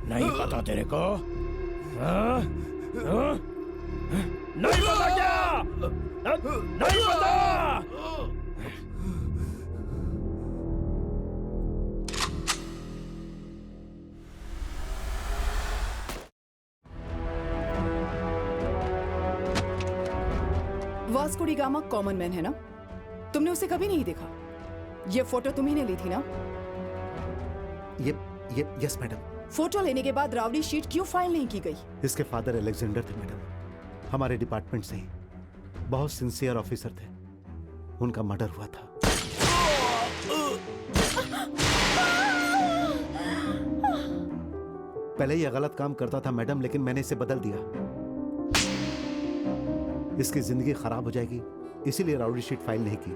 नहीं पता तेरे को? हाँ? हाँ? नहीं पता क्या? नहीं पता? Vasco D gamma common man है ना? तुमने उसे कभी नहीं देखा? ये फोटो तुम्ही ने ली थी ना? ये यस मैडम। फोटो लेने के बाद रावड़ी शीट क्यों फाइल नहीं की गई? इसके फादर अलेक्जेंडर थे मैडम, हमारे डिपार्टमेंट से ही बहुत सिंसियर ऑफिसर थे। उनका मर्डर हुआ था। पहले ये गलत काम करता था मैडम, लेकिन मैंने इसे बदल दिया। इसकी जिंदगी खराब हो जाएगी, इसीलिए राउडी शीट फाइल नहीं की।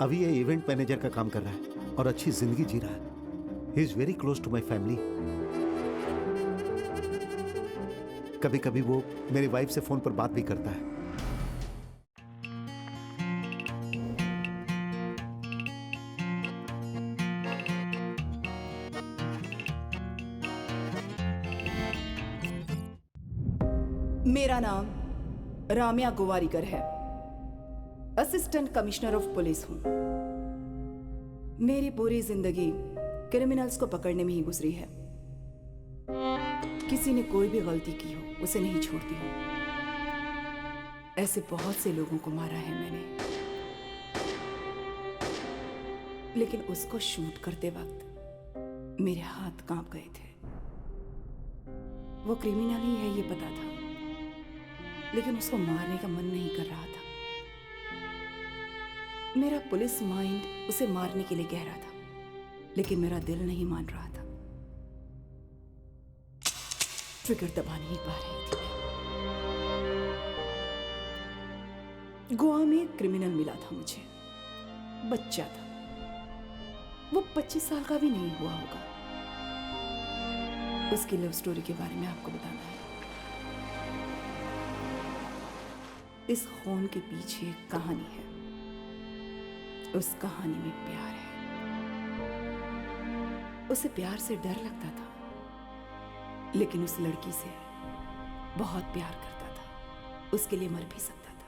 अभी ये इवेंट मैनेजर का काम कर रहा है और अच्छी जिंदगी जी रहा है। He is very close to my family. कभी कभी वो मेरी वाइफ से फोन पर बात भी करता है। मेरा नाम राम्या गोवारीकर है। असिस्टेंट कमिश्नर ऑफ पुलिस हूं। मेरी पूरी जिंदगी क्रिमिनल्स को पकड़ने में ही गुजरी है। किसी ने कोई भी गलती की हो उसे नहीं छोड़ती हूं। ऐसे बहुत से लोगों को मारा है मैंने, लेकिन उसको शूट करते वक्त मेरे हाथ कांप गए थे। वो क्रिमिनल ही है ये पता था, लेकिन उसको मारने का मन नहीं कर रहा था। मेरा पुलिस माइंड उसे मारने के लिए कह रहा था, लेकिन मेरा दिल नहीं मान रहा था। ट्रिगर दबा नहीं पा रही थी। गोवा में एक क्रिमिनल मिला था मुझे, बच्चा था। वो 25 साल का भी नहीं हुआ होगा। उसकी लव स्टोरी के बारे में आपको बताना है। इस खून के पीछे एक कहानी है। उस कहानी में प्यार है। उसे प्यार से डर लगता था, लेकिन उस लड़की से बहुत प्यार करता था। उसके लिए मर भी सकता था।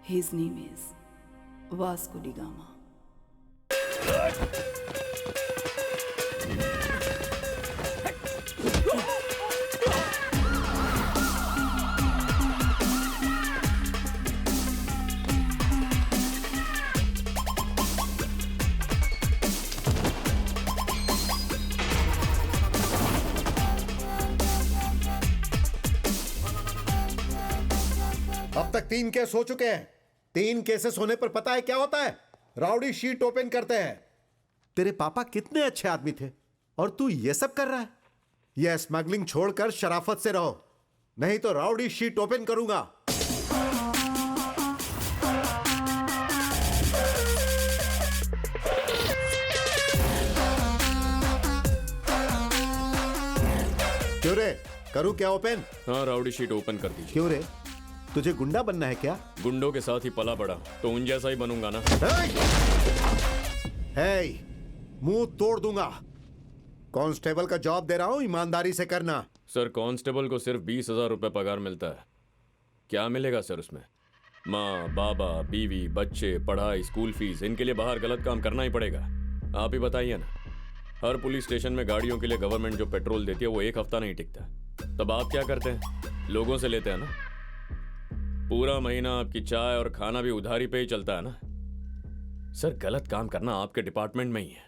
His name is Vasco D gamma. अब तक 3 केस हो चुके हैं। 3 केसेस होने पर पता है क्या होता है? राउडी शीट ओपन करते हैं। तेरे पापा कितने अच्छे आदमी थे और तू ये सब कर रहा है। यह स्मगलिंग छोड़कर शराफत से रहो, नहीं तो राउडी शीट ओपन करूंगा। क्यों रे, करूं क्या ओपन? हाँ, राउडी शीट ओपन कर दीजिए। क्यों रे, तुझे गुंडा बनना है क्या? गुंडों के साथ ही पला बड़ा, तो उन जैसा ही बनूंगा ना। हे, मुंह तोड़ दूंगा। कांस्टेबल का जॉब दे रहा हूं, ईमानदारी से करना। सर, कांस्टेबल को सिर्फ 20,000 रुपए पगार मिलता है। क्या मिलेगा सर उसमें? माँ, बाबा, बीवी, बच्चे, पढ़ाई, स्कूल फीस, इनके लिए बाहर गलत काम करना ही पड़ेगा। आप ही बताइए ना। हर पुलिस स्टेशन में गाड़ियों के लिए गवर्नमेंट जो पेट्रोल देती है वो 1 हफ्ता नहीं टिकता। तब आप क्या करते हैं? लोगों से लेते हैं ना। पूरा महीना आपकी चाय और खाना भी उधारी पे ही चलता है ना। सर, गलत काम करना आपके डिपार्टमेंट में ही है।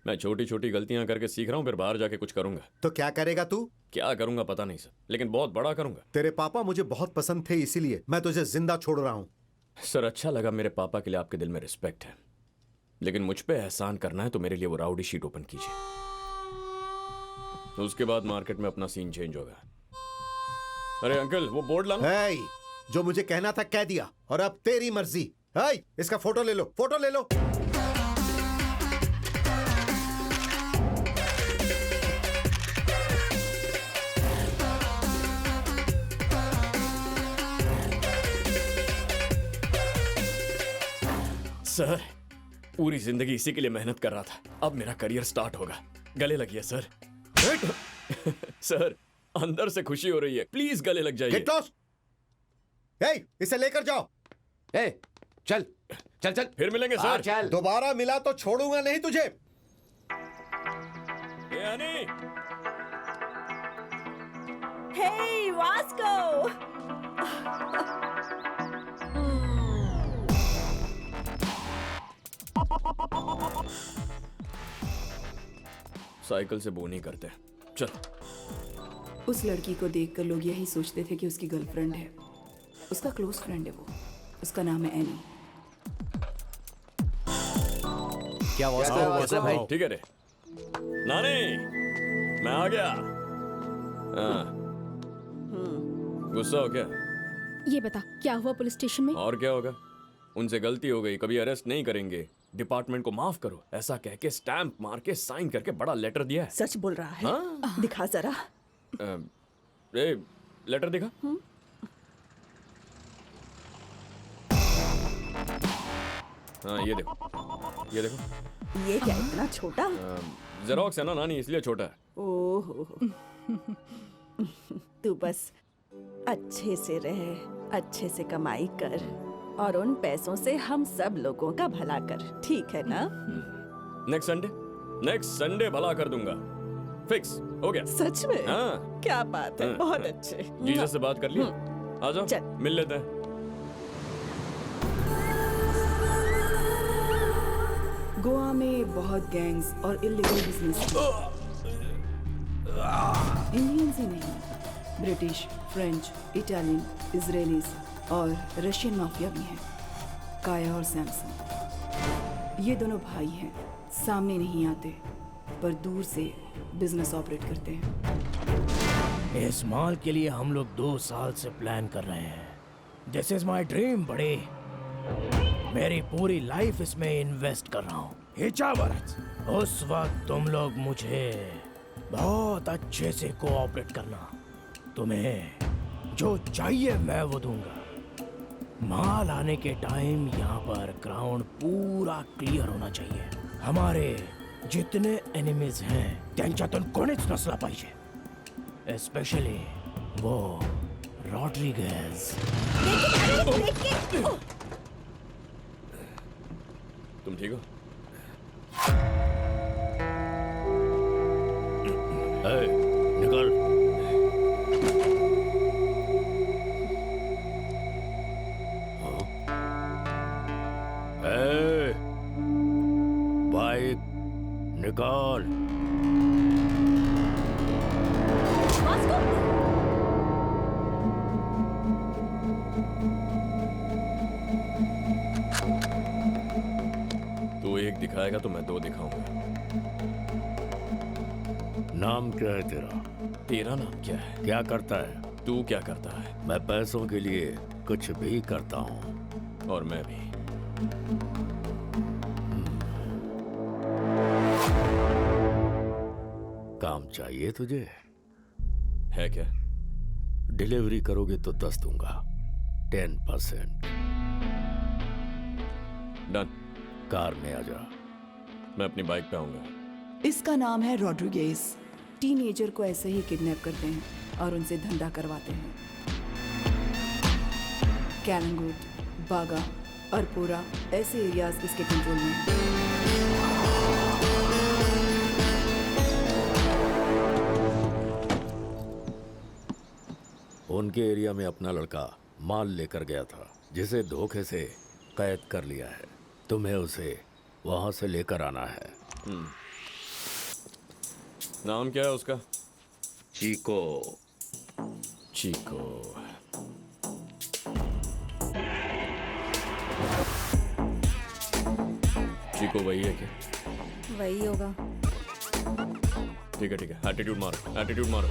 मैं छोटी छोटी गलतियां करके सीख रहा हूं, फिर बाहर जाके कुछ करूंगा। तो क्या करेगा तू? क्या करूंगा पता नहीं सर, लेकिन बहुत बड़ा करूंगा। तेरे पापा मुझे बहुत पसंद थे, इसीलिए मैं तुझे जिंदा छोड़ रहा हूं। सर, अच्छा लगा, मेरे पापा के लिए आपके दिल में रिस्पेक्ट है, लेकिन मुझ पे एहसान करना है तो मेरे लिए वो राउडी शीट ओपन कीजिए। तो उसके बाद मार्केट में अपना सीन चेंज होगा। अरे अंकल, वो बोर्ड लाना। हे, जो मुझे कहना था कह दिया, और अब तेरी मर्जी। हे, इसका फोटो ले लो, फोटो ले लो। सर, पूरी जिंदगी इसी के लिए मेहनत कर रहा था, अब मेरा करियर स्टार्ट होगा। गले लगिए सर। सर अंदर से खुशी हो रही है, प्लीज गले लग जाइए। Get lost. इसे लेकर जाओ। ए, चल चल चल, फिर मिलेंगे हाँ, सर। चल। दोबारा मिला तो छोड़ूंगा नहीं तुझे। ए हनी, Hey, Vasco! साइकिल से बो नहीं करते। चल। उस लड़की को देखकर लोग यही सोचते थे कि उसकी गर्लफ्रेंड है। उसका क्लोज फ्रेंड है वो। उसका नाम है एनी। क्या वास्ता भाई? ठीक है रे। नानी, मैं आ गया। हाँ। गुस्सा हो क्या? ये बता क्या हुआ पुलिस स्टेशन में? और क्या होगा, उनसे गलती हो गई, कभी अरेस्ट नहीं करेंगे, डिपार्टमेंट को माफ करो, ऐसा कह के स्टैंप मार के साइन करके बड़ा लेटर दिया है। सच बोल रहा है? हाँ? दिखा जरा। ए, लेटर दिखा। हाँ ये देखो, ये देखो। ये क्या इतना छोटा? जेरोक्स है ना नानी, इसलिए छोटा है। ओहो। तू बस अच्छे से रहे, अच्छे से कमाई कर और उन पैसों से हम सब लोगों का भला कर, ठीक है ना? नेक्स्ट संडे भला कर दूंगा, फिक्स हो गया। सच में? हाँ। क्या बात है, बहुत अच्छे। जीसस से बात कर लिया, आ जाओ चल। मिल लेते हैं। गोवा में बहुत गैंग्स और इलीगल बिजनेस इंडियंस ही नहीं, ब्रिटिश, फ्रेंच, इटालियन, इजरायलीज और रशियन माफिया भी हैं। काया और सैमसन ये दोनों भाई हैं, सामने नहीं आते पर दूर से बिजनेस ऑपरेट करते हैं। इस मॉल के लिए हम लोग 2 साल से प्लान कर रहे हैं। दिस इज माई ड्रीम बड़े। मेरी पूरी लाइफ इसमें इन्वेस्ट कर रहा हूँ। हिचावरत उस वक्त तुम लोग मुझे बहुत अच्छे से कोऑपरेट करना। तुम्हें जो चाहिए मैं वो दूंगा। माल आने के टाइम यहाँ पर ग्राउंड पूरा क्लियर होना चाहिए। हमारे जितने एनिमीज हैं त्यांच्यातून कोणीच नसला पाहिजे, एस्पेशली वो रॉड्रिगेज। तुम ठीक हो? निकल। बाइक निकाल। तू एक दिखाएगा तो मैं 2 दिखाऊंगा। नाम क्या है तेरा? तेरा नाम क्या है? क्या करता है? तू क्या करता है? मैं पैसों के लिए कुछ भी करता हूँ। और मैं भी। काम चाहिए तुझे? है क्या? डिलीवरी करोगे तो 10 दूंगा, 10%। डन। कार में आ जा। मैं अपनी बाइक पे आऊंगा। इसका नाम है रॉड्रिगेज। टीनेजर को ऐसे ही किडनैप करते हैं और उनसे धंधा करवाते हैं। कैलंगुट, बागा, अरपोरा ऐसे एरियाज इसके कंट्रोल में हैं। उनके एरिया में अपना लड़का माल लेकर गया था, जिसे धोखे से कैद कर लिया है। तुम्हें उसे वहां से लेकर आना है। नाम क्या है उसका? चीको। चीको। चीको वही है क्या? वही होगा। ठीक है, एटीट्यूड मारो, एटीट्यूड मारो।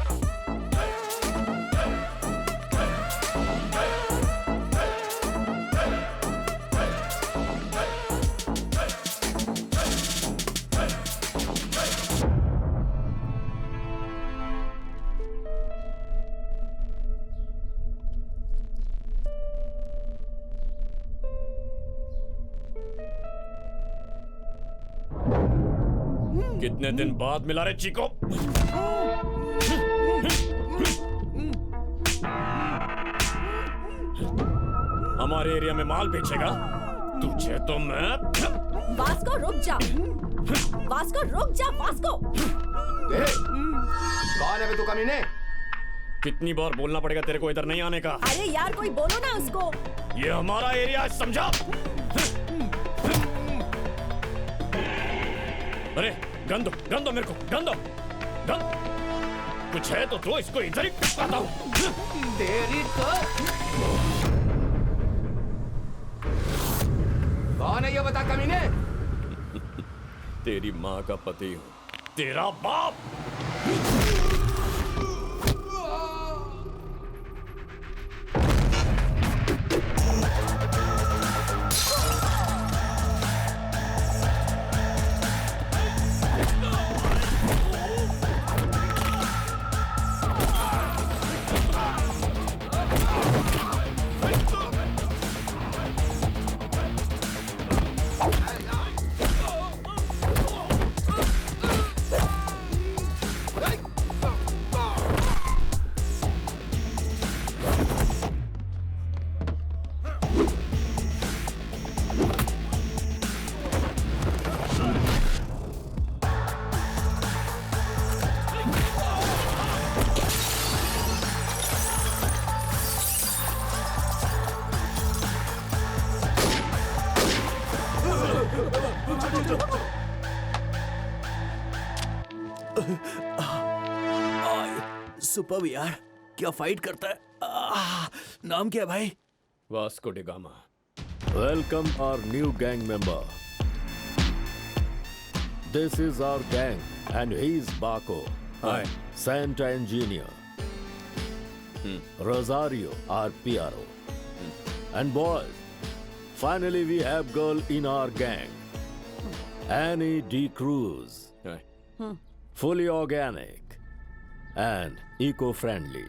कितने दिन बाद मिला रे चीको? हमारे एरिया में माल बेचेगा तुझे तो मैं। वास्को रुक जा, वास्को रुक जा, वास्को। कौन है बे तू कमीने? कितनी बार बोलना पड़ेगा तेरे को इधर नहीं आने का? अरे यार कोई बोलो ना उसको। ये हमारा एरिया है, समझा? अरे गन दो मेरे को, गन। कुछ है तो इसको इधर ही पिटवाता हूँ। तेरी तो कौन है ये बता कमीने? तेरी माँ का पति हूँ, तेरा बाप। सुपर यार, क्या फाइट करता है। नाम क्या है भाई? Vasco D gamma. Welcome our new gang member. This is our gang and he's Baco. Hi. Santa Engineer. Rosario, our PRO. And boys, finally we have girl in our gang. Annie D. Cruz. Hi. Fully organic and eco-friendly.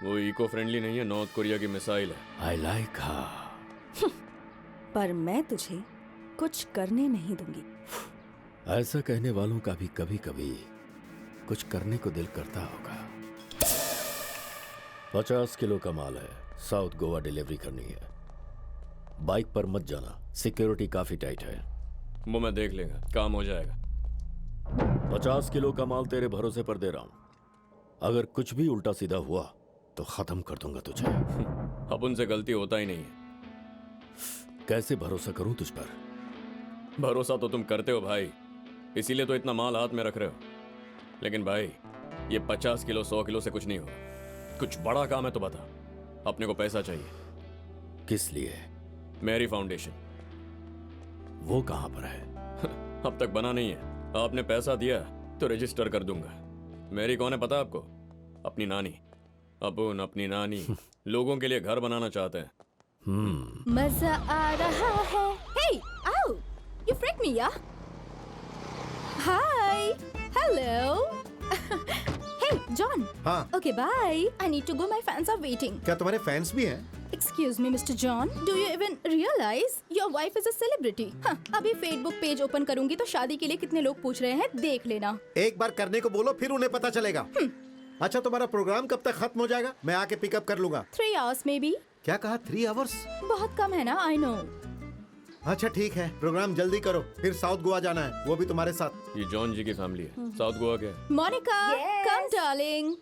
वो eco friendly नहीं है, north Korea की missile है। I like her. पर मैं तुझे कुछ करने नहीं दूंगी। ऐसा कहने वालों का भी कभी कभी कुछ करने को दिल करता होगा। 50 किलो का माल है, साउथ गोवा डिलीवरी करनी है। बाइक पर मत जाना, सिक्योरिटी काफी टाइट है। वो मैं देख लेगा, काम हो जाएगा। 50 किलो का माल तेरे भरोसे पर दे रहा हूं। अगर कुछ भी उल्टा सीधा हुआ तो खत्म कर दूंगा तुझे। अब उनसे गलती होता ही नहीं है। कैसे भरोसा करूं तुझ पर? भरोसा तो तुम करते हो भाई, इसीलिए तो इतना माल हाथ में रख रहे हो। लेकिन भाई ये 50 किलो 100 किलो से कुछ नहीं होगा। कुछ बड़ा काम है तो बता। अपने को पैसा चाहिए। किस लिए? मेरी फाउंडेशन। वो कहां पर है? अब तक बना नहीं है। आपने पैसा दिया तो रजिस्टर कर दूंगा। मेरी कौन है पता आपको? अपनी नानी। अपन अपनी नानी लोगों के लिए घर बनाना चाहते हैं। मजा आ रहा है। Hey, ow! You freaked me, yeah? Hi. Hello. Hey, John. हाँ। Okay, bye. I need to go. My fans are waiting. क्या तुम्हारे फैंस भी हैं? Excuse me, Mr. John. Do you even realize your wife is a celebrity? हाँ, अभी Facebook page open करूंगी तो शादी के लिए कितने लोग पूछ रहे हैं, देख लेना। एक बार करने को बोलो फिर उन्हें पता चलेगा। अच्छा, तुम्हारा प्रोग्राम कब तक खत्म हो जाएगा? मैं आके पिकअप कर लूंगा। 3 hours maybe. क्या कहा? 3 आवर्स? बहुत कम है ना, I know. अच्छा ठीक है, प्रोग्राम जल्दी करो, फिर साउथ गोवा जाना है, वो भी तुम्हारे साथ। ये जॉन जी की फैमिली है। साउथ गोवा के। Monica, come darling.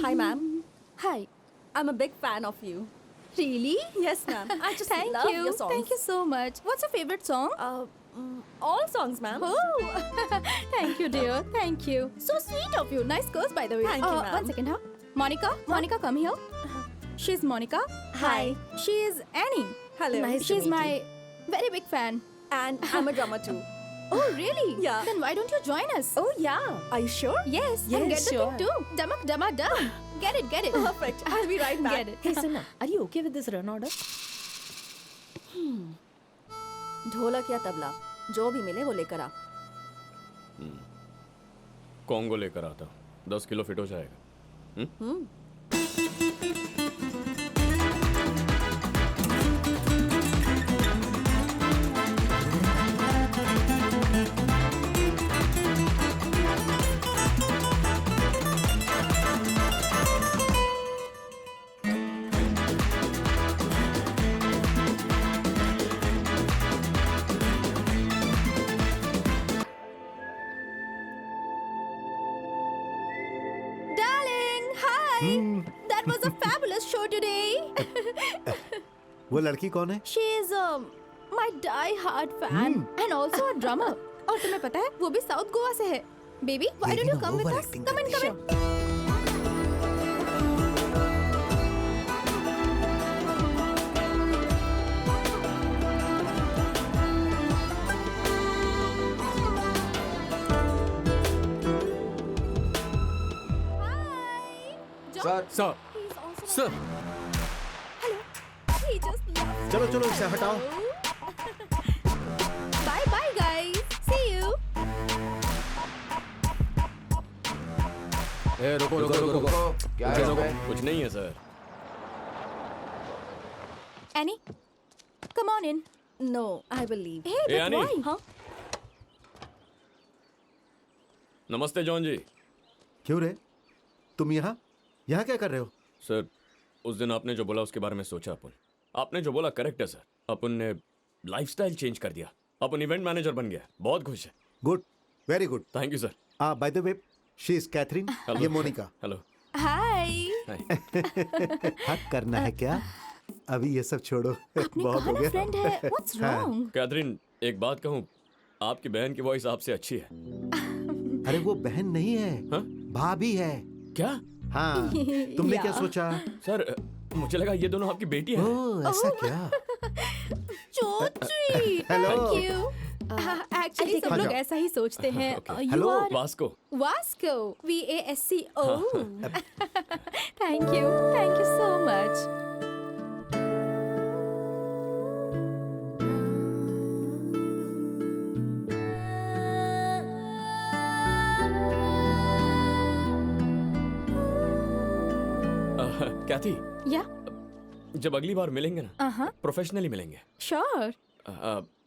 Hi, ma'am. Hi. I'm a big fan of you. Really? Yes, ma'am. I just Thank love you. your songs. Thank you so much. What's your favorite song? All songs, ma'am. Oh, thank you, dear. Thank you. So sweet of you. Nice girls, by the way. Thank you, ma'am. One second, huh? Monica, come here. She's Monica. Hi. She is Annie. Hello. Nice She's my very big fan. And I'm a drummer too. Oh, really? Yeah. Then why don't you join us? Oh yeah. Are you sure? Yes. Yes, and get the sure. thing too. Damak dama dum. Get it, get it. Perfect. I'll be right back. Get it. Hey, Sinha, are you okay with this run order? ढोलक या तबला जो भी मिले वो लेकर आ. Congo लेकर आता हूँ 10 किलो फिट हो जाएगा. Darling, hi. That was a fabulous show today. वो लड़की कौन है? She is my die-hard fan and also a drummer. और तुम्हें पता है वो भी साउथ गोवा से है. Baby, why don't you come with us? Come in, come in. Hi. John, sir he's also my Sir. Hello. He just loves चलो चलो इसे हटाओ. Bye bye guys. See you. ए रुको रुको रुको रुको क्या है इसमें? कुछ नहीं है sir. Annie, come on in. No, I will leave. Hey, but Annie. why? Huh? नमस्ते जॉन जी. क्यों रे? तुम यहाँ क्या कर रहे हो? सर उस दिन आपने जो बोला उसके बारे में सोचा. आपने जो बोला करेक्ट है सर. अपन ने लाइफस्टाइल चेंज कर दिया. अपन इवेंट मैनेजर बन गया. बहुत खुश है. Good, very good. Thank you sir. By the way, she is Catherine. ये मोनिका. हेलो. Hi. हक करना है क्या? अभी ये सब छोड़ो. आपने बहुत कहा हो ना गया. फ्रेंड है. What's wrong? कैथरीन एक बात कहूँ. आपकी बहन की वॉइस आपसे अच्छी है. अरे वो बहन नहीं है, हाँ? भाभी है. क्या? हाँ. तुमने क्या सोचा? सर मुझे लगा ये दोनों आपकी बेटी हैं. ओह, ऐसा क्या? So sweet. Hello. Thank you. Actually सब हाँ, लोग जाओ. ऐसा ही सोचते हैं. You Hello. are Vasco. Vasco. VASCO. Thank you. Thank you so much. Cathy Yeah. जब अगली बार मिलेंगे ना Uh-huh. प्रोफेशनली मिलेंगे. Sure.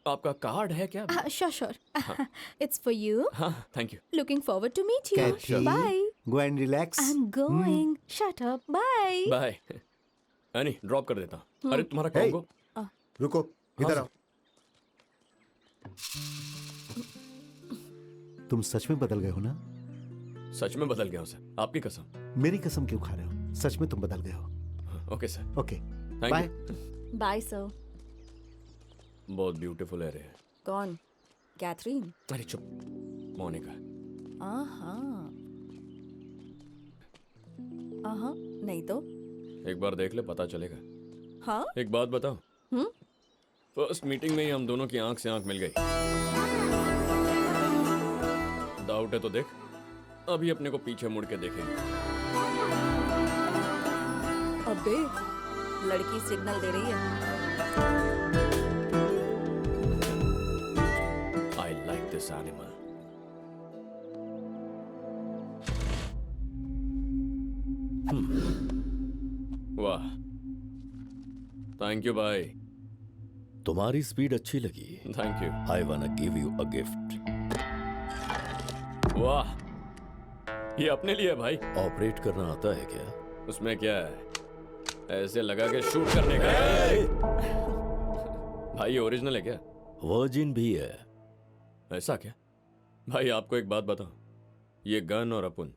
आपका कार्ड है क्या? Sure. It's for you. हाँ thank you. Looking forward to meet you. Cathy. Bye. Go and relax. I'm going. Shut up. Bye. Bye. Annie drop कर देता हूँ. अरे तुम्हारा Hey. कॉन्गो. रुको, इधर हाँ, आओ. तुम सच में बदल गए हो ना? सच में बदल गया हूँ सर. आपकी कसम. मेरी कसम क्यों खा रहे हो? सच में तुम बदल गए हो. Okay sir. Okay, thank bye. You. Bye, sir. बहुत ब्यूटीफुल है रे. कौन? कैथरीन. अरे चुप. मोनिका. नहीं तो. एक बार देख ले पता चलेगा. हाँ? एक बात बताओ. फर्स्ट मीटिंग में ही हम दोनों की आंख से आंख मिल गई. डाउट है तो देख. अभी अपने को पीछे मुड़ के देखेंगे. अबे लड़की सिग्नल दे रही है. I like this animal. वाह. थैंक यू भाई. तुम्हारी स्पीड अच्छी लगी. Thank you. आई वाना गिव यू अ गिफ्ट. वाह. ये अपने लिए है भाई. ऑपरेट करना आता है क्या? उसमें क्या है? ऐसे लगा के शूट करने का है. भाई ये ओरिजिनल है क्या? वर्जिन भी है. ऐसा क्या? भाई आपको एक बात बताओ. ये गन और अपन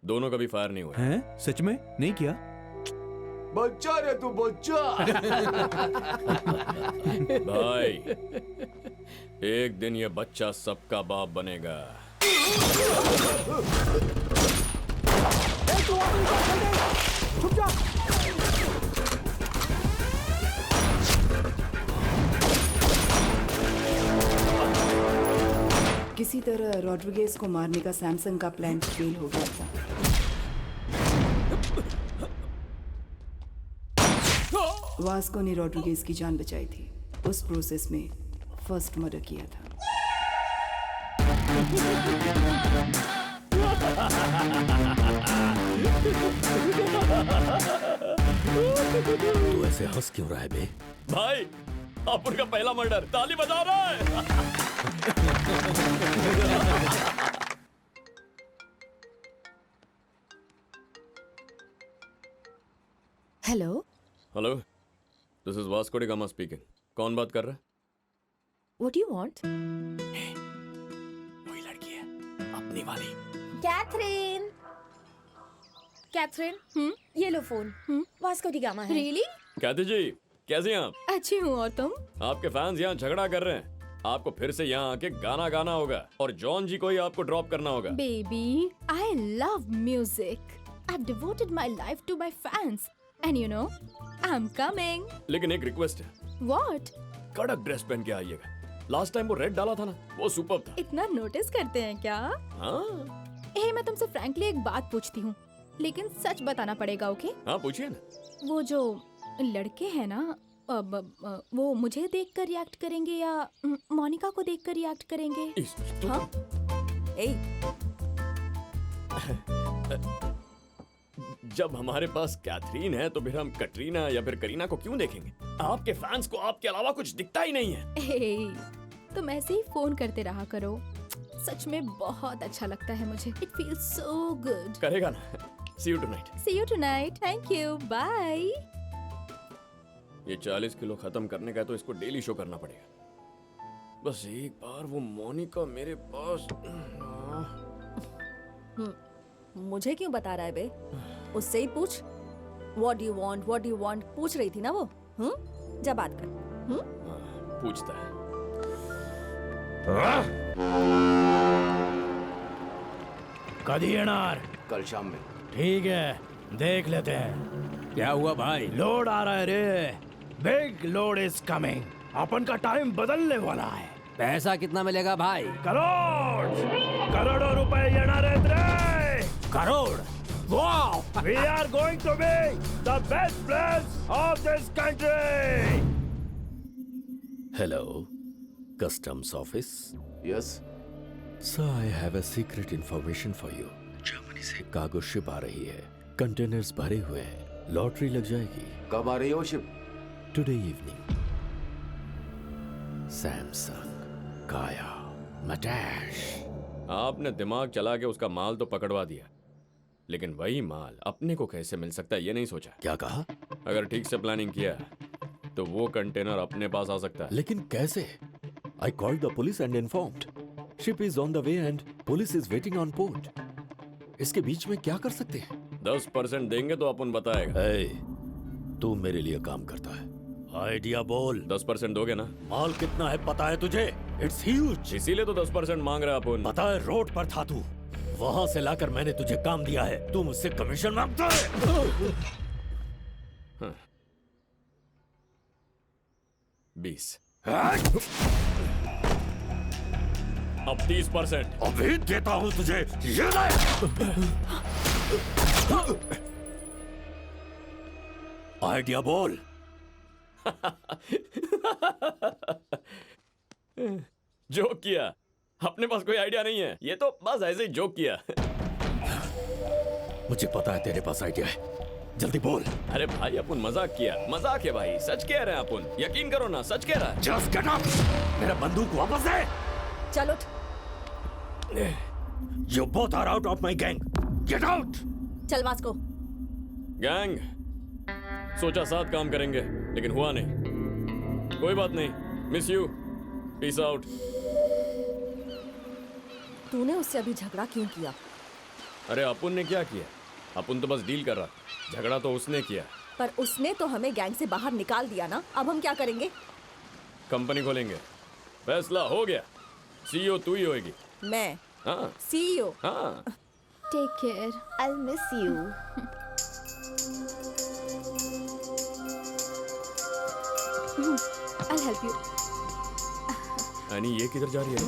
दोनों कभी फायर नहीं हुआ. हैं? सच में नहीं किया? बच्चा रे तू बच्चा. भाई एक दिन ये बच्चा सबका बाप बनेगा. किसी तरह रॉड्रिगेज को मारने का सैमसंग का प्लान फेल हो गया था। वास्को ने रॉड्रिगेज की जान बचाई थी। उस प्रोसेस में फर्स्ट मर्डर किया था। तू ऐसे हंस क्यों रहा है बे? भाई अपुन का पहला मर्डर, ताली बजा रहा है। Hello, hello, this is Vasco D gamma speaking. कौन बात कर रहा है? What do you want? वही लड़की है, अपनी वाली। कैथरीन, कैथरीन, ये लो फोन। वास्को डी गामा है। रियली? कहते जी, कैसे हैं आप? अच्छी हूँ, और तुम? आपके फैंस यहाँ झगड़ा कर रहे हैं। आपको फिर से यहाँ आके गाना गाना होगा और जॉन जी को ही आपको ड्रॉप करना होगा। Baby, I love music. I've devoted my life to my fans. And you know, I'm coming. लेकिन एक रिक्वेस्ट है, What? कड़क ड्रेस पहन के आइएगा। लास्ट टाइम वो रेड डाला था ना, वो सुपर्ब था। इतना नोटिस करते हैं क्या? हाँ मैं तुमसे फ्रैंकली एक बात पूछती हूँ, लेकिन सच बताना पड़ेगा, ओके? हाँ पूछिए ना। वो जो लड़के हैं ना, वो मुझे देखकर रिएक्ट करेंगे या मोनिका को देखकर रिएक्ट करेंगे? हाँ? जब हमारे पास कैथरीन है तो फिर हम कटरीना या फिर करीना को क्यों देखेंगे? आपके फैंस को आपके अलावा कुछ दिखता ही नहीं है। तुम ऐसे ही फोन करते रहा करो। सच में बहुत अच्छा लगता है मुझे। It feels so good. करेगा ना? See you tonight. See you tonight. Thank you. Bye. ये 40 किलो खत्म करने का है तो इसको डेली शो करना पड़ेगा। बस एक बार वो मोनिका मेरे पास। मुझे क्यों बता रहा है बे? उससे ही पूछ। What do you want? पूछ रही थी ना वो। जा बात कर। पूछता है। कदी येणार? कल शाम में। ठीक है, देख लेते हैं। क्या हुआ भाई? लोड आ रहा है रे। Big load is coming. अपन का टाइम बदलने वाला है। पैसा कितना मिलेगा भाई? करोड़ों रुपए येणार आहेत रे। करोड़? वाह! We are going to be the best place of this country. Hello, customs office. Yes. Sir, I have a secret information for you. Germany से कार्गो शिप आ रही है। कंटेनर्स भरे हुए हैं। लॉटरी लग जाएगी। कब आ रही हो ship? Today evening. Samsung, Kaya, Matash. आपने दिमाग चला के उसका माल तो पकड़वा दिया, लेकिन वही माल अपने को कैसे मिल सकता है ये नहीं सोचा। क्या कहा? अगर ठीक से प्लानिंग किया तो वो कंटेनर अपने पास आ सकता है। लेकिन कैसे? I called the police and informed. Ship is on the way and police is waiting on port. इसके बीच में क्या कर सकते हैं? 10% देंगे तो अपन बताएगा। Hey, तू मेरे लिए काम करता है। आइडिया बोल। 10% दोगे ना? माल कितना है पता है तुझे? It's huge. इसीलिए तो 10% मांग रहा है अपन। पता है रोड पर था तू, वहां से लाकर मैंने तुझे काम दिया है, तू मुझसे कमीशन मांगता है। 20। अब 30%। अभी देता हूं तुझे, ये ले। आइडिया बोल। जोक किया। अपने पास कोई आइडिया नहीं है, ये तो बस ऐसे ही जोक किया। मुझे पता है तेरे पास आइडिया है, जल्दी बोल। अरे भाई अपन मजाक किया, मजाक है भाई, सच कह रहे हैं अपन, यकीन करो ना, सच कह रहा है। Just get up! मेरा बंदूक वापस दे। चल उठ। You both are out of my gang. Get out! चल वास्को। गैंग, सोचा साथ काम करेंगे, लेकिन हुआ नहीं। कोई बात नहीं, मिस यू, पीस आउट। तूने उससे अभी झगड़ा क्यों किया? अरे अपन ने क्या किया? अपन तो बस डील कर रहा, झगड़ा तो उसने किया। पर उसने तो हमें गैंग से बाहर निकाल दिया ना, अब हम क्या करेंगे? कंपनी खोलेंगे, फैसला हो गया। सीईओ तू ही होएगी। मैं? हाँ सीईओ? हाँ। Take care. I'll miss you. I'll help you. यानी ये किधर जा रही है?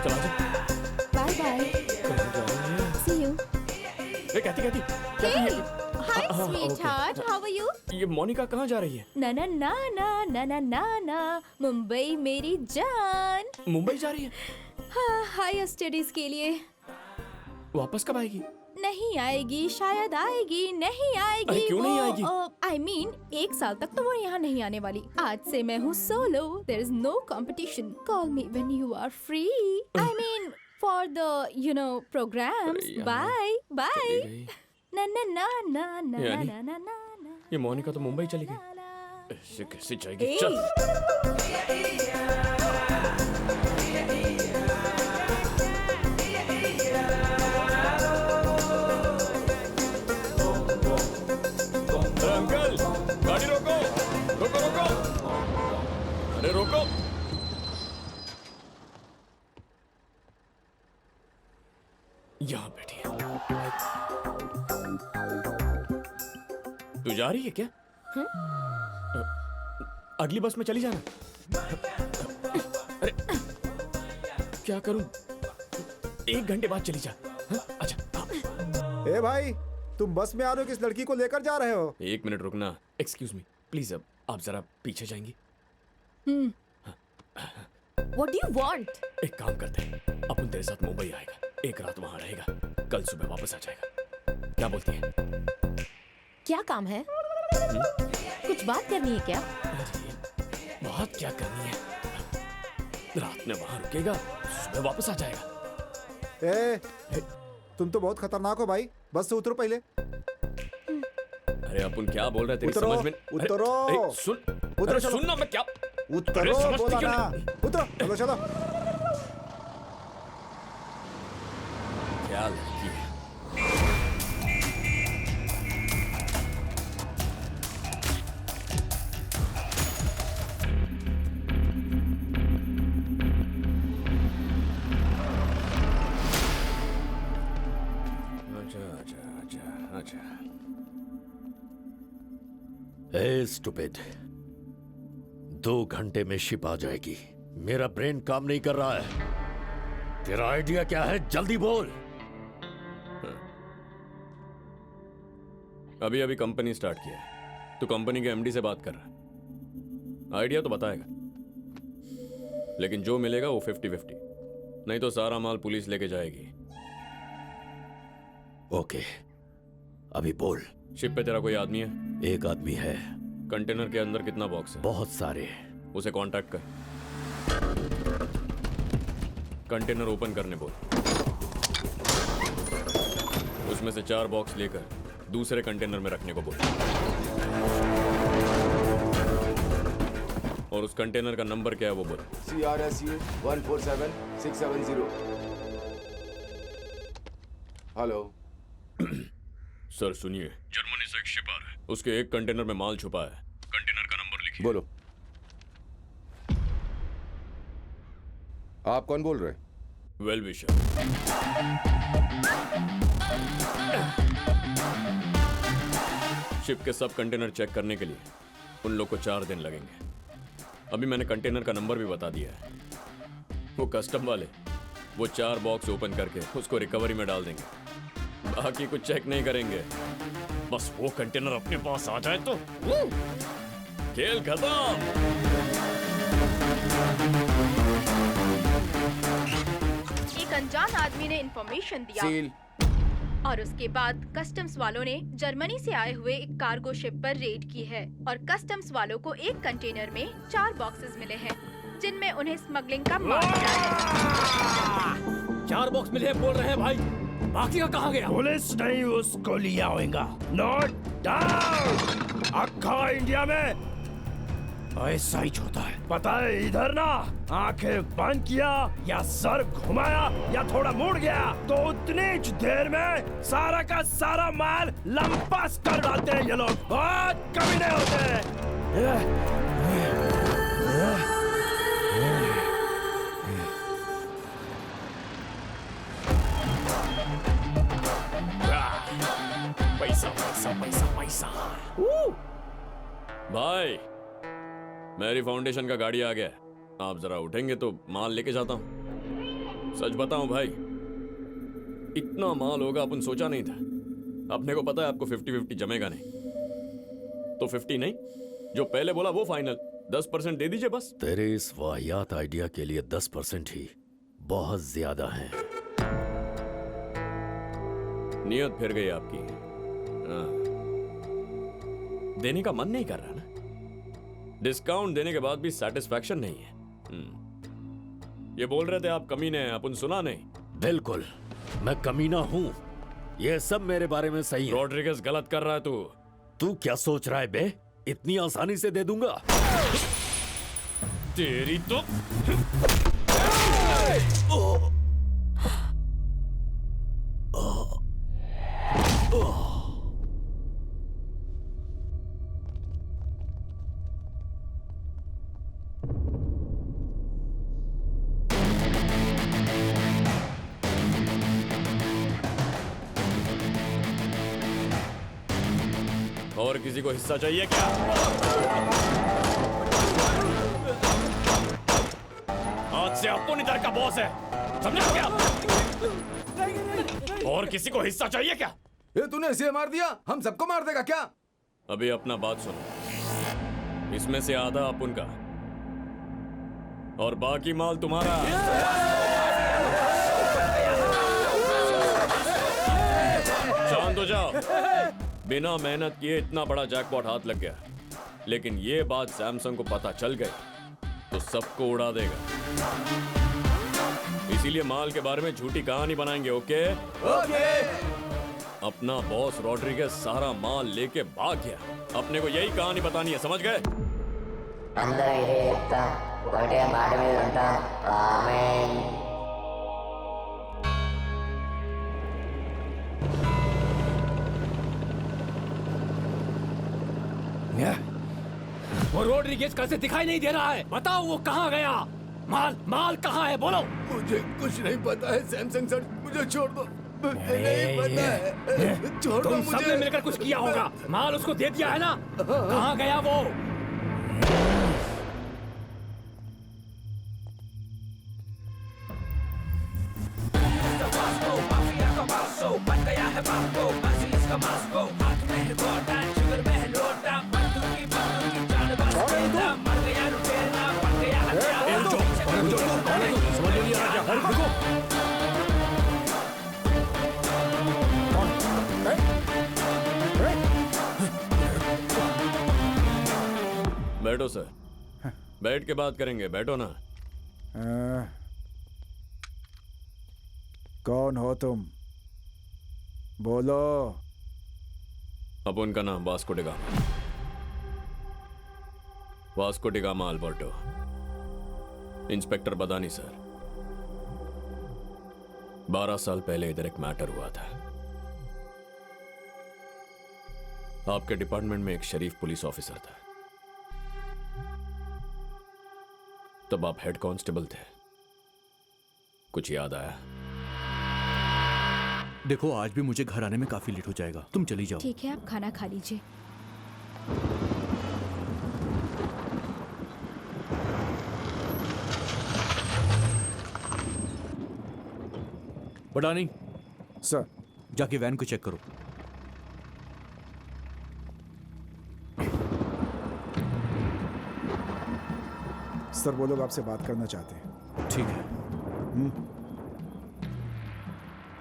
चला जा। Bye bye, see you. ए कहती Hey, hi sweetheart, how are you? ये मोनिका कहाँ जा रही है? ना ना ना ना ना ना ना ना, मुंबई मेरी जान। मुंबई जा रही है? हाँ, हायर स्टडीज के लिए। वापस कब आएगी? नहीं आएगी, शायद आएगी, नहीं आएगी। अरे क्यों नहीं आएगी? I mean, 1 साल तक तो वो यहाँ नहीं आने वाली। आज से मैं हूँ solo, there is no competition. Call me when you are free. I mean, for the programs. अरे यार, Bye, चली bye. गई। ना ना ना ना ना यानी? ना ना ना ना। ये मोनिका तो मुंबई चली गई। ऐसे कैसे जाएगी? चल। अरे अंकल, गाड़ी रोको, रोको रोको, अरे रोको। यहाँ बैठी है। तू जा रही है क्या? अगली बस में चली जाना। अरे क्या करूं? 1 घंटे बाद चली जा। हाँ? अच्छा हाँ। ए भाई, तुम बस में आ रहे हो, किस लड़की को लेकर जा रहे हो? 1 मिनट रुकना। एक्सक्यूज मी प्लीज, अब आप जरा पीछे जाएंगी? What do you want? एक काम करते हैं, अपन तेरे साथ मुंबई आएगा, 1 रात वहां रहेगा, कल सुबह वापस आ जाएगा। क्या बोलती है? क्या काम है? कुछ बात करनी है क्या? बात क्या करनी है? रात में वहां रुकेगा, सुबह वापस आ जाएगा। ए, तुम तो बहुत खतरनाक हो भाई, बस से उतरो पहले। अरे अपन क्या बोल रहे हैं, तेरी उतरो, समझ में? उतरो। अरे, सुन, उतरो, अरे चलो। सुन ना, मैं क्या? उतरो, अरे समझती बोला क्यों ना। नहीं? उतरो, चलो चलो। क्या लड़की है? अच्छा। ए स्टूपिड, 2 घंटे में शिप आ जाएगी। मेरा ब्रेन काम नहीं कर रहा है। तेरा आइडिया क्या है? जल्दी बोल। अभी अभी कंपनी स्टार्ट किया है, तो कंपनी के एमडी से बात कर रहा है। आइडिया तो बताएगा, लेकिन जो मिलेगा वो 50-50, नहीं तो सारा माल पुलिस लेके जाएगी। ओके, अभी बोल। शिप पे तेरा कोई आदमी है? 1 आदमी है। कंटेनर के अंदर कितना बॉक्स है? बहुत सारे। उसे कांटेक्ट कर, कंटेनर ओपन करने बोल। उसमें से 4 बॉक्स लेकर दूसरे कंटेनर में रखने को बोल, और उस कंटेनर का नंबर क्या है वो बोल। CRSU 147670। हेलो सर सुनिए, जर्मनी से एक शिप आ रहा है, उसके एक कंटेनर में माल छुपा है। कंटेनर का नंबर लिखिए। बोलो। आप कौन बोल रहे हैं? Well wisher. शिप के सब कंटेनर चेक करने के लिए उन लोग को 4 दिन लगेंगे। अभी मैंने कंटेनर का नंबर भी बता दिया है। वो कस्टम वाले वो 4 बॉक्स ओपन करके उसको रिकवरी में डाल देंगे, बाकी कुछ चेक नहीं करेंगे। बस वो कंटेनर अपने पास आ जाए तो खेल खत्म। एक अनजान आदमी ने इंफॉर्मेशन दिया सील। और उसके बाद कस्टम्स वालों ने जर्मनी से आए हुए एक कार्गो शिप पर रेड की है और कस्टम्स वालों को एक कंटेनर में 4 बॉक्सेस मिले हैं जिनमें उन्हें स्मगलिंग का माल मिला है। 4 बॉक्स मिले बोल रहे हैं भाई, बाकी का कहाँ गया? पुलिस नहीं उसको लिया होगा। Note down. अक्खा इंडिया में ऐसा ही होता है, पता है? इधर ना आंखें बंद किया या सर घुमाया या थोड़ा मुड़ गया तो उतनी देर में सारा का सारा माल लंपास कर डालते हैं ये लोग। बहुत कभी नहीं होते। पैसा पैसा पैसा पैसा। भाई मेरी फाउंडेशन का गाड़ी आ गया, आप जरा उठेंगे तो माल लेके जाता हूँ। सच बताऊं भाई, इतना माल होगा अपन सोचा नहीं था। अपने को पता है आपको 50-50 जमेगा नहीं, तो 50 नहीं, जो पहले बोला वो फाइनल। 10% दे दीजिए बस। तेरे इस वाहियात आइडिया के लिए 10% ही बहुत ज्यादा है। नियत फिर गई आपकी। हाँ। देने का मन नहीं कर रहा ना। डिस्काउंट देने के बाद भी सेटिस्फैक्शन नहीं है। ये बोल रहे थे आप कमीने हैं, अपन सुना नहीं। बिल्कुल, मैं कमीना हूं। ये सब मेरे बारे में सही है। रॉड्रिगेज गलत कर रहा है तू। तू क्या सोच रहा है बे? इतनी आसानी से दे दूंगा? तेरी तो और किसी को हिस्सा चाहिए क्या? आज से अपन इधर का बॉस है, समझा क्या? और किसी को हिस्सा चाहिए क्या? ये तूने इसे मार दिया, हम सबको मार देगा क्या? अभी अपना बात सुनो। इसमें से आधा अपन का और बाकी माल तुम्हारा। शांत हो जाओ। बिना मेहनत किए इतना बड़ा जैकपॉट हाथ लग गया, लेकिन ये बात सैमसंग को पता चल गई तो सबको उड़ा देगा। इसीलिए माल के बारे में झूठी कहानी बनाएंगे। ओके? ओके। अपना बॉस रॉड्रिगेज सारा माल लेके भाग गया। अपने को यही कहानी बतानी है, समझ गए? అందరూ ఇదే చెప్తాం, ఒకటే మాట మీద ఉంటాం. ఆమేన్. वो रॉड्रिगेज कैसे दिखाई नहीं दे रहा है? बताओ वो कहाँ गया? माल कहाँ है? बोलो। मुझे कुछ नहीं पता है सैमसंग सर, मुझे छोड़ दो। नहीं पता है, छोड़ दो तुम मुझे। सबने मिलकर कुछ किया होगा। माल उसको दे दिया है ना? कहाँ गया वो? बैठो सर, बैठ के बात करेंगे। बैठो ना। कौन हो तुम? बोलो। अब उनका नाम Vasco D gamma. Vasco D gamma Alberto. Inspector बदानी सर। 12 साल पहले इधर एक मैटर हुआ था। आपके डिपार्टमेंट में एक शरीफ पुलिस ऑफिसर था। तब आप हेड कांस्टेबल थे। कुछ याद आया? देखो, आज भी मुझे घर आने में काफी लेट हो जाएगा, तुम चली जाओ। ठीक है, आप खाना खा लीजिए। बडानी सर, जाके वैन को चेक करो। सर वो लोग आपसे बात करना चाहते हैं। ठीक है।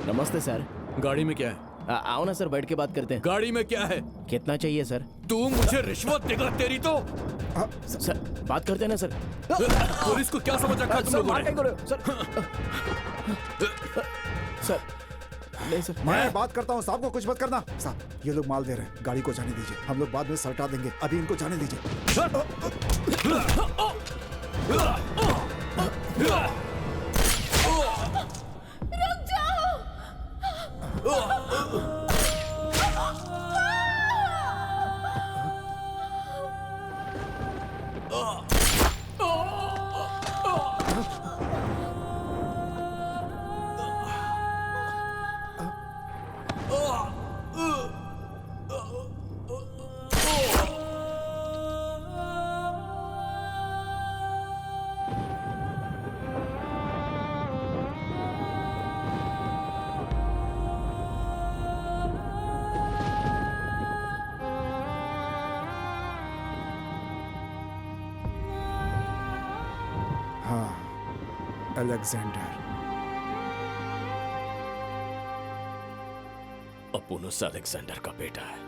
नमस्ते सर। गाड़ी में क्या है? आओ ना सर, बैठ के बात करते हैं। गाड़ी में क्या है? कितना चाहिए सर? तू मुझे रिश्वत देगा? तेरी तो। सर बात करते हैं ना सर। पुलिस को क्या समझ रखा तुम लोगों ने? सर नहीं सर, मैं बात करता हूँ, साहब को कुछ मत करना। साहब ये लोग माल दे रहे हैं, गाड़ी को जाने दीजिए, हम लोग बाद में सलटा देंगे, अभी इनको जाने दीजिए। रुक जाओ। अलेक्जेंडर। अपुन उस अलेक्जेंडर का बेटा है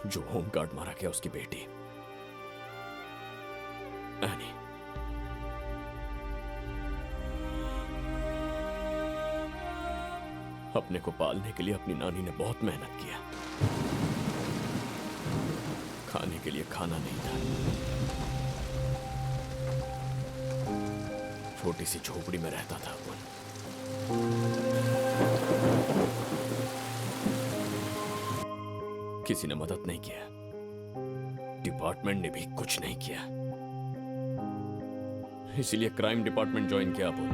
जो होमगार्ड मारा गया, उसकी बेटी एनी। अपने को पालने के लिए अपनी नानी ने बहुत मेहनत किया। खाने के लिए खाना नहीं था, छोटी सी झोपड़ी में रहता था अपन। किसी ने मदद नहीं किया, डिपार्टमेंट ने भी कुछ नहीं किया, इसलिए क्राइम डिपार्टमेंट ज्वाइन किया अपन।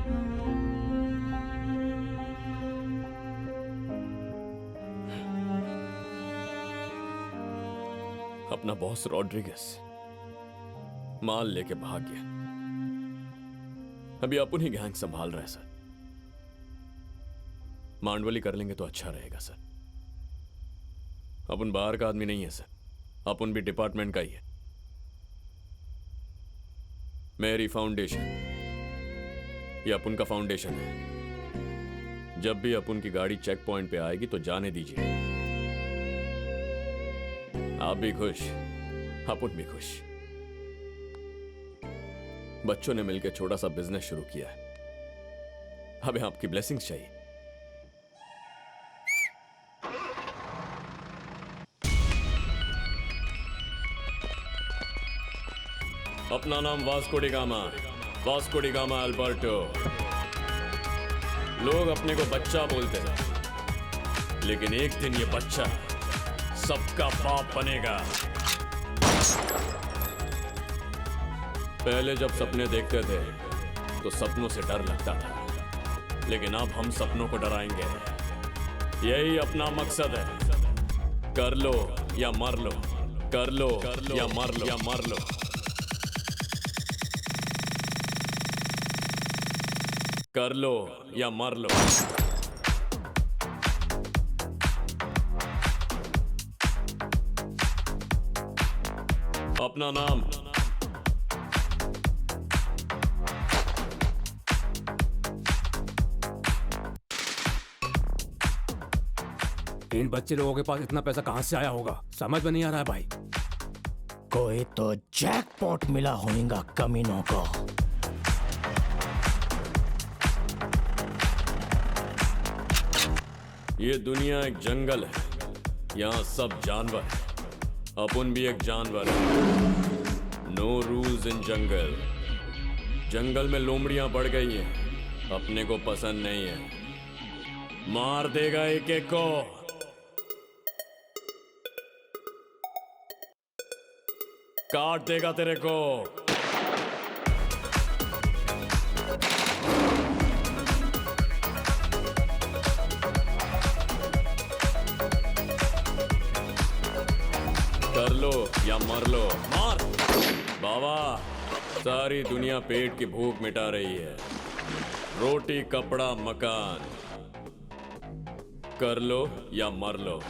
अपना बॉस रॉड्रिगस माल लेके भाग गया। अभी अपन ही गैंग संभाल रहे हैं सर। मांडवली कर लेंगे तो अच्छा रहेगा सर। अपन बाहर का आदमी नहीं है सर, अपन भी डिपार्टमेंट का ही है। मेरी फाउंडेशन ये अपन का फाउंडेशन है। जब भी अपन की गाड़ी चेक पॉइंट पे आएगी तो जाने दीजिए। आप भी खुश, अपन भी खुश। बच्चों ने मिलकर छोटा सा बिजनेस शुरू किया है, हमें आपकी ब्लेसिंग्स चाहिए। अपना नाम Vasco D gamma, Vasco D gamma Alberto. लोग अपने को बच्चा बोलते हैं, लेकिन एक दिन ये बच्चा सबका बाप बनेगा। पहले जब सपने देखते थे तो सपनों से डर लगता था, लेकिन अब हम सपनों को डराएंगे। यही अपना मकसद है। कर लो या मर लो, कर लो या मर लो, या मर लो। कर लो या मर लो। अपना नाम इन बच्चे लोगों के पास इतना पैसा कहां से आया होगा, समझ में नहीं आ रहा है भाई। कोई तो जैकपॉट मिला होगा कमीनों को। ये दुनिया एक जंगल है, यहाँ सब जानवर है। अपन भी एक जानवर है। नो रूल्स इन जंगल। जंगल में लोमड़ियां बढ़ गई हैं, अपने को पसंद नहीं है। मार देगा एक एक को। काट देगा तेरे को। कर लो या मर लो। मार बाबा। सारी दुनिया पेट की भूख मिटा रही है। रोटी कपड़ा मकान। कर लो या मर लो।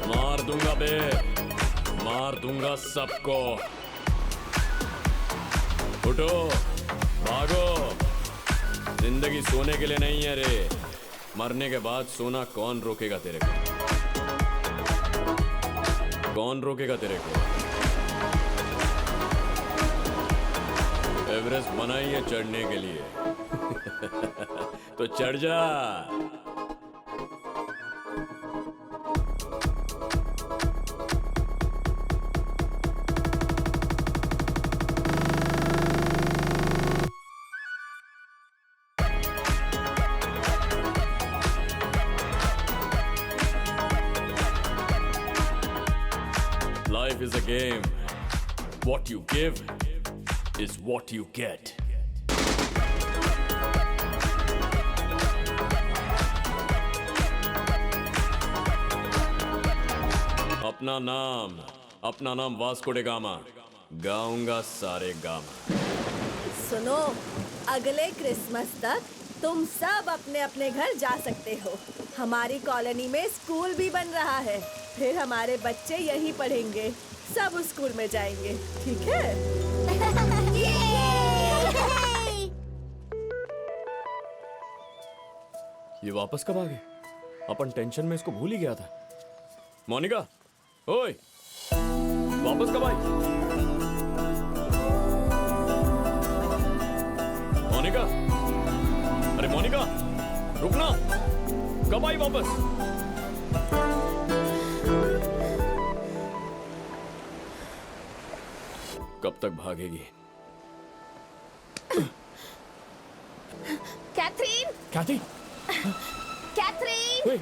मार दूंगा बे, मार दूंगा सबको। उठो भागो। जिंदगी सोने के लिए नहीं है रे, मरने के बाद सोना कौन रोकेगा तेरे को? कौन रोकेगा तेरे को? एवरेस्ट बनाई है चढ़ने के लिए तो चढ़ जा। Life is a game. What you give is what you get. अपना नाम वास्को डी गामा। गाऊंगा सारे गामा। सुनो, अगले क्रिसमस तक तुम सब अपने अपने घर जा सकते हो। हमारी कॉलोनी में स्कूल भी बन रहा है, फिर हमारे बच्चे यहीं पढ़ेंगे। सब स्कूल में जाएंगे, ठीक है? ये वापस कब आ गए? अपन टेंशन में इसको भूल ही गया था। मोनिका, ओए, वापस कब आई? मोनिका, अरे मोनिका, रुकना, कब आई वापस? कब तक भागेगी? कैथरीन! कैथी, कैथरीन!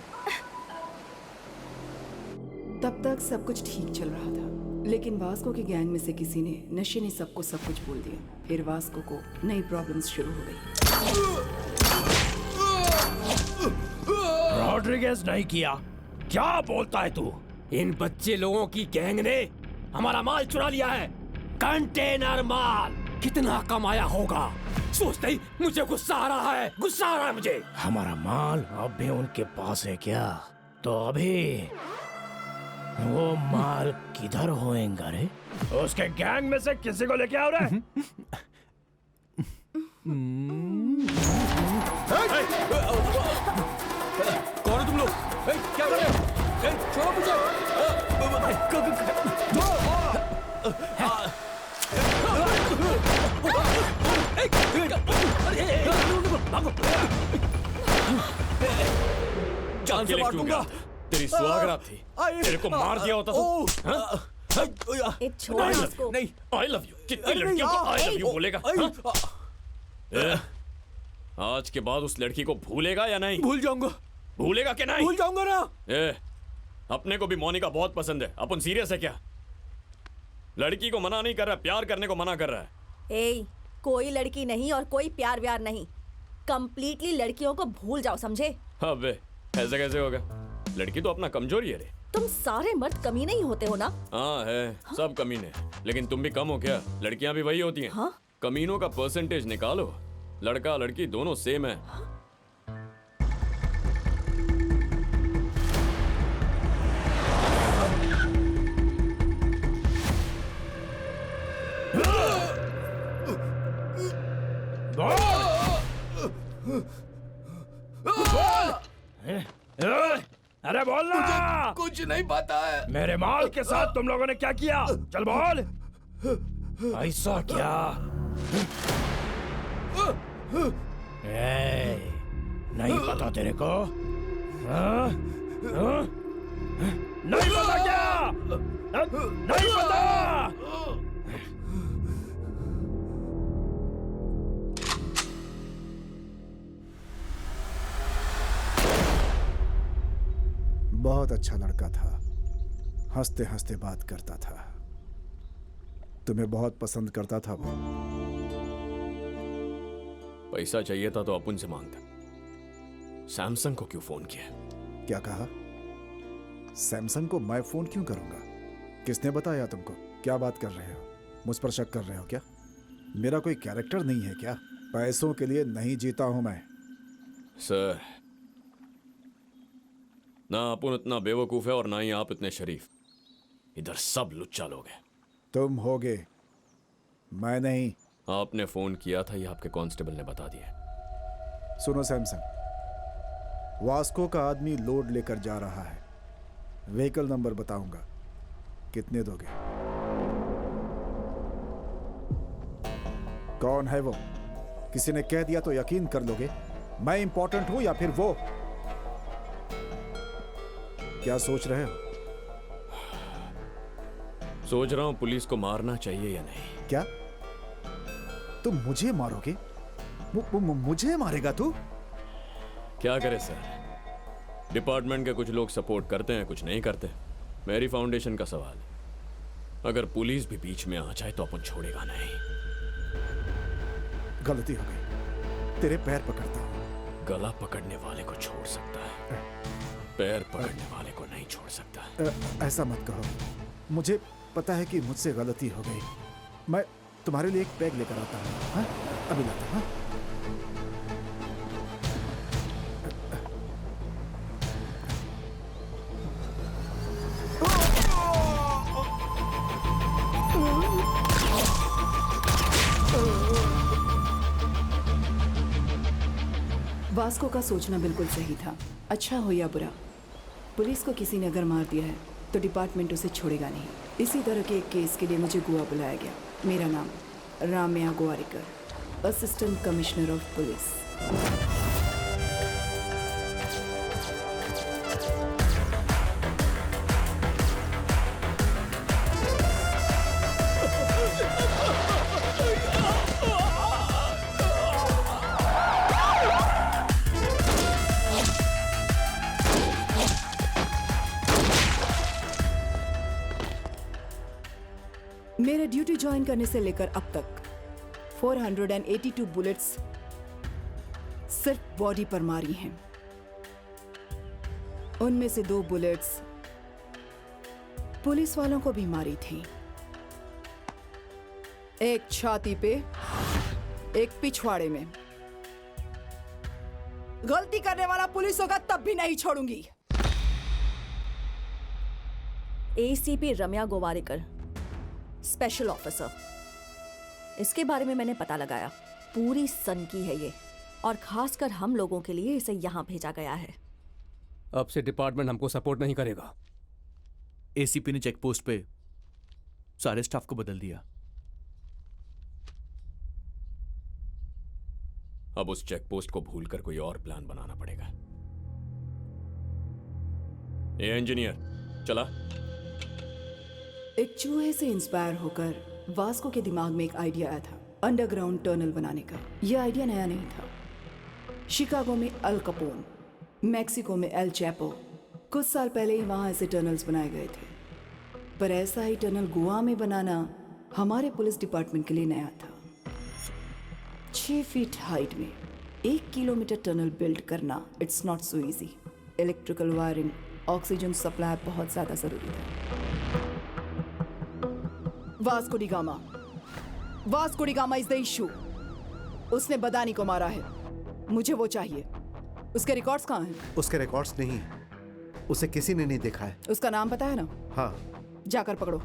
तब तक सब कुछ ठीक चल रहा था, लेकिन वास्को की गैंग में से किसी ने नशे ने सबको सब कुछ बोल दिया। फिर वास्को को नई प्रॉब्लम्स शुरू हो गई। रॉड्रिगेज नहीं किया, क्या बोलता है तू? इन बच्चे लोगों की गैंग ने हमारा माल चुरा लिया है, कंटेनर माल। कितना कमाया होगा सोचते ही मुझे गुस्सा आ रहा है, गुस्सा आ रहा है मुझे। हमारा माल अब भी उनके पास है क्या? तो अभी वो माल किधर होएगा रे? उसके गैंग में से किसी को लेके आओ रे। कौन हो तुम लोग? क्या कर रहे हो? छोड़ो मुझे। जान से मार दूंगा। तेरी सुहागरात थी, तेरे को मार दिया होता तो। छोड़ इसको। नहीं, आई लव यू। कितनी लड़कियों को आई लव यू बोलेगा? आज के बाद उस लड़की को भूलेगा या नहीं? भूल जाऊंगा। भूलेगा कि नहीं? भूल जाऊंगा ना। अपने को भी मोनिका बहुत पसंद है। अपन सीरियस है क्या? लड़की को मना नहीं कर रहा, प्यार करने को मना कर रहा है। कोई लड़की नहीं और कोई प्यार व्यार नहीं, कंप्लीटली लड़कियों को भूल जाओ, समझे? अबे ऐसा कैसे होगा? लड़की तो अपना कमजोरी है रे। तुम सारे मर्द कमीने ही होते हो ना? हाँ है, सब कमीने, लेकिन तुम भी कम हो क्या? लड़कियां भी वही होती हैं। हाँ? कमीनों का परसेंटेज निकालो, लड़का लड़की दोनों सेम है। अरे बोल ना। कुछ नहीं पता है। मेरे माल के साथ तुम लोगों ने क्या किया? चल बोल। ऐसा क्या? नहीं पता तेरे को? हाँ? हाँ? नहीं पता क्या? नहीं पता? बहुत अच्छा लड़का था, हंसते हंसते बात करता था, तुम्हें बहुत पसंद करता था वो। पैसा चाहिए था तो अपन से मांगता। सैमसंग को क्यों फोन किया? क्या कहा? सैमसंग को मैं फोन क्यों करूंगा? किसने बताया तुमको? क्या बात कर रहे हो? मुझ पर शक कर रहे हो क्या? मेरा कोई कैरेक्टर नहीं है क्या? पैसों के लिए नहीं जीता हूं मैं। सर, ना अपन इतना बेवकूफ है और ना ही आप इतने शरीफ। इधर सब लुच्चा लोग हैं। तुम होगे, मैं नहीं। आपने फोन किया था, ये आपके कांस्टेबल ने बता दिया। सुनो सैमसंग, वास्को का आदमी लोड लेकर जा रहा है। व्हीकल नंबर बताऊंगा, कितने दोगे? कौन है वो? किसी ने कह दिया तो यकीन कर लोगे? मैं इंपॉर्टेंट हूं या फिर वो? क्या सोच रहे हो? सोच रहा हूं पुलिस को मारना चाहिए या नहीं। क्या तुम मुझे मारोगे? मुझे मारेगा तू? क्या करे सर, डिपार्टमेंट के कुछ लोग सपोर्ट करते हैं, कुछ नहीं करते। मेरी फाउंडेशन का सवाल, अगर पुलिस भी बीच में आ जाए तो अपन छोड़ेगा नहीं। गलती हो गई, तेरे पैर पकड़ता हूं। गला पकड़ने वाले को छोड़ सकता है, पैर पकड़ने वाले को नहीं छोड़ सकता। ऐसा मत करो, मुझे पता है कि मुझसे गलती हो गई। मैं तुम्हारे लिए एक पैग लेकर आता हूँ। हाँ? अभी लाता हूँ। वास्को का सोचना बिल्कुल सही था। अच्छा हो या बुरा, पुलिस को किसी ने अगर मार दिया है तो डिपार्टमेंट उसे छोड़ेगा नहीं। इसी तरह के एक केस के लिए मुझे गोवा बुलाया गया। मेरा नाम Ramya Gowariker, assistant commissioner of police. मेरे ड्यूटी ज्वाइन करने से लेकर अब तक 482 बुलेट्स सिर्फ बॉडी पर मारी हैं। उनमें से 2 बुलेट्स पुलिस वालों को भी मारी थी, एक छाती पे, एक पिछवाड़े में। गलती करने वाला पुलिस होगा तब भी नहीं छोड़ूंगी। एसीपी रम्या गोवारिकर, स्पेशल ऑफिसर। इसके बारे में मैंने पता लगाया। पूरी सनकी है ये, और खासकर हम लोगों के लिए इसे यहाँ भेजा गया है। अब से डिपार्टमेंट हमको सपोर्ट नहीं करेगा। एसीपी ने चेक पोस्ट पे सारे स्टाफ को बदल दिया। अब उस चेक पोस्ट को भूलकर कोई और प्लान बनाना पड़ेगा। ये इंजीनियर चला। एक चूहे से इंस्पायर होकर वास्को के दिमाग में एक आइडिया आया था, अंडरग्राउंड टनल बनाने का। यह आइडिया नया नहीं था। शिकागो में अल कपोन, मैक्सिको में एल चैपो, कुछ साल पहले ही वहां ऐसे टनल्स बनाए गए थे। पर ऐसा ही टनल गोवा में बनाना हमारे पुलिस डिपार्टमेंट के लिए नया था। 6 फीट हाइट में 1 किलोमीटर टनल बिल्ड करना, it's not so easy. Electrical wiring, oxygen supply बहुत ज्यादा जरूरी था। Vasco D gamma is the issue. उसने बदानी को मारा है, मुझे वो चाहिए। उसके रिकॉर्ड्स कहाँ हैं? उसके रिकॉर्ड्स नहीं, उसे किसी ने नहीं देखा है। उसका नाम पता है ना? हाँ। जाकर पकड़ो।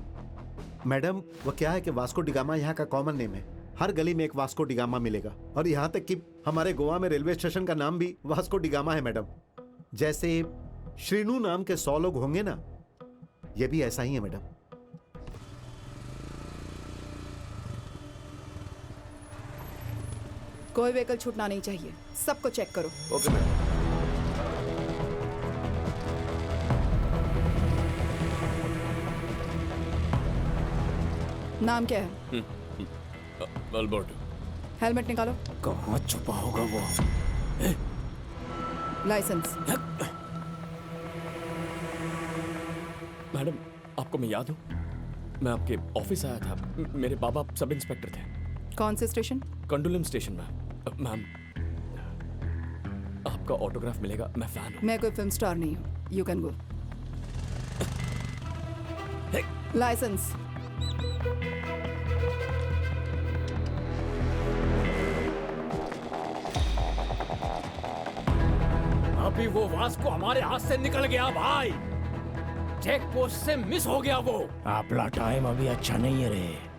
मैडम, वो क्या है कि वास्को डी गामा यहाँ का कॉमन नेम है। हर गली में एक वास्को डी गामा मिलेगा, और यहाँ तक कि हमारे गोवा में रेलवे स्टेशन का नाम भी वास्को डी गामा है मैडम। जैसे श्रीनू नाम के 100 लोग होंगे ना, ये भी ऐसा ही है मैडम। कोई व्हीकल छूटना नहीं चाहिए, सबको चेक करो। Okay madam. नाम क्या है? अल्बर्टो। हेलमेट निकालो। कहाँ छुपा होगा वो? लाइसेंस। मैडम, आपको मैं याद हूँ? मैं आपके ऑफिस आया था। मेरे बाबा सब इंस्पेक्टर थे। कौन से स्टेशन? कंडोलम स्टेशन में। मैम, आपका ऑटोग्राफ मिलेगा, मैं फैन हूँ। मैं कोई फिल्म स्टार नहीं हूँ। You can go. लाइसेंस। अभी वो वास्को हमारे हाथ से निकल गया भाई। चेक पोस्ट से मिस हो गया वो। आपला टाइम अभी अच्छा नहीं है रे।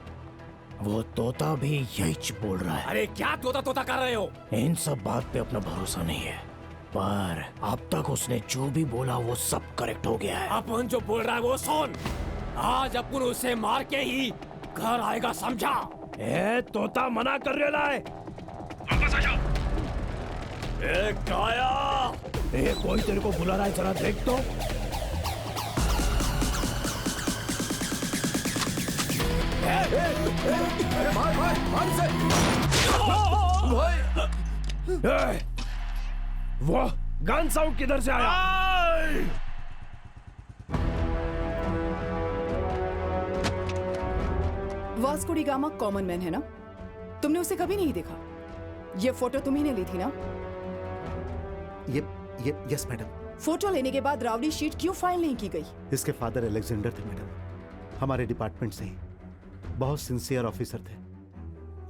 वो तोता भी यही बोल रहा है। अरे क्या तोता तोता कर रहे हो? इन सब बात पे अपना भरोसा नहीं है, पर अब तक उसने जो भी बोला वो सब करेक्ट हो गया है। अपन जो बोल रहा है वो सुन। आज अपन उसे मार के ही घर आएगा, समझा? ए तोता मना कर रहा है। वापस आ जाओ। ए काया, ए कोई तेरे को बुला रहा है, जरा देख तो। वो गन साउंड किधर से आया? Vasco D gamma common man है ना? तुमने उसे कभी नहीं देखा? ये फोटो तुम्ही ने ली थी ना? Yes madam. फोटो लेने के बाद रावडी शीट क्यों फाइल नहीं की गई? इसके फादर अलेक्जेंडर थे मैडम, हमारे डिपार्टमेंट से ही बहुत सिंसियर ऑफिसर थे।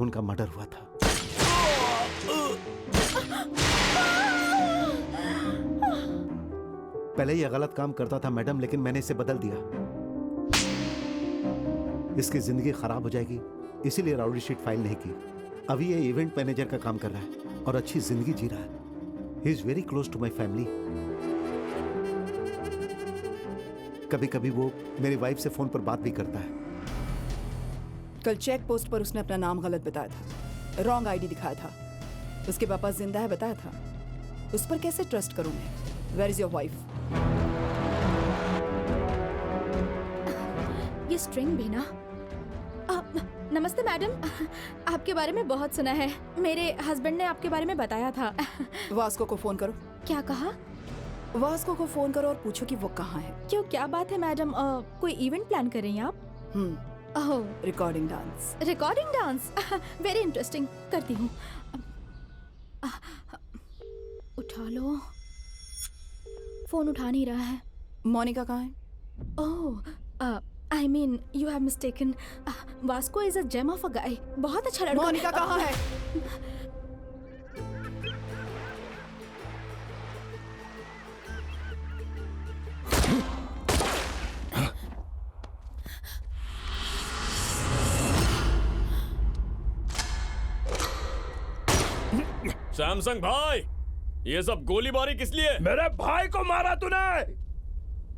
उनका मर्डर हुआ था। पहले यह गलत काम करता था मैडम, लेकिन मैंने इसे बदल दिया। इसकी जिंदगी खराब हो जाएगी, इसीलिए राउडी शीट फाइल नहीं की। अभी ये इवेंट मैनेजर का काम कर रहा है और अच्छी जिंदगी जी रहा है। He is very close to my family. कभी कभी वो मेरी वाइफ से फोन पर बात भी करता है। कल चेक पोस्ट पर उसने अपना नाम गलत बताया था, रॉन्ग आईडी दिखाया था। उसके पापा जिंदा है बताया था। उस पर कैसे ट्रस्ट करूं मैं? Where is your wife? ये स्ट्रिंग भी ना। नमस्ते मैडम, आपके बारे में बहुत सुना है। मेरे हस्बैंड ने आपके बारे में बताया था। वास्को को फोन करो। क्या कहा? वास्को को फोन करो और पूछो कि वो कहाँ है। क्यों, क्या बात है मैडम? कोई इवेंट प्लान कर रही हैं आप? Oh, recording dance. Recording dance, very interesting. करती हूँ। उठा लो। फोन उठा नहीं रहा है। मोनिका कहाँ है? ओह, I mean, you have mistaken. Vasco is a gem of a guy. बहुत अच्छा लड़का। मोनिका कहाँ है? सैमसंग भाई, ये सब गोलीबारी किस लिए? मेरे भाई को मारा तूने,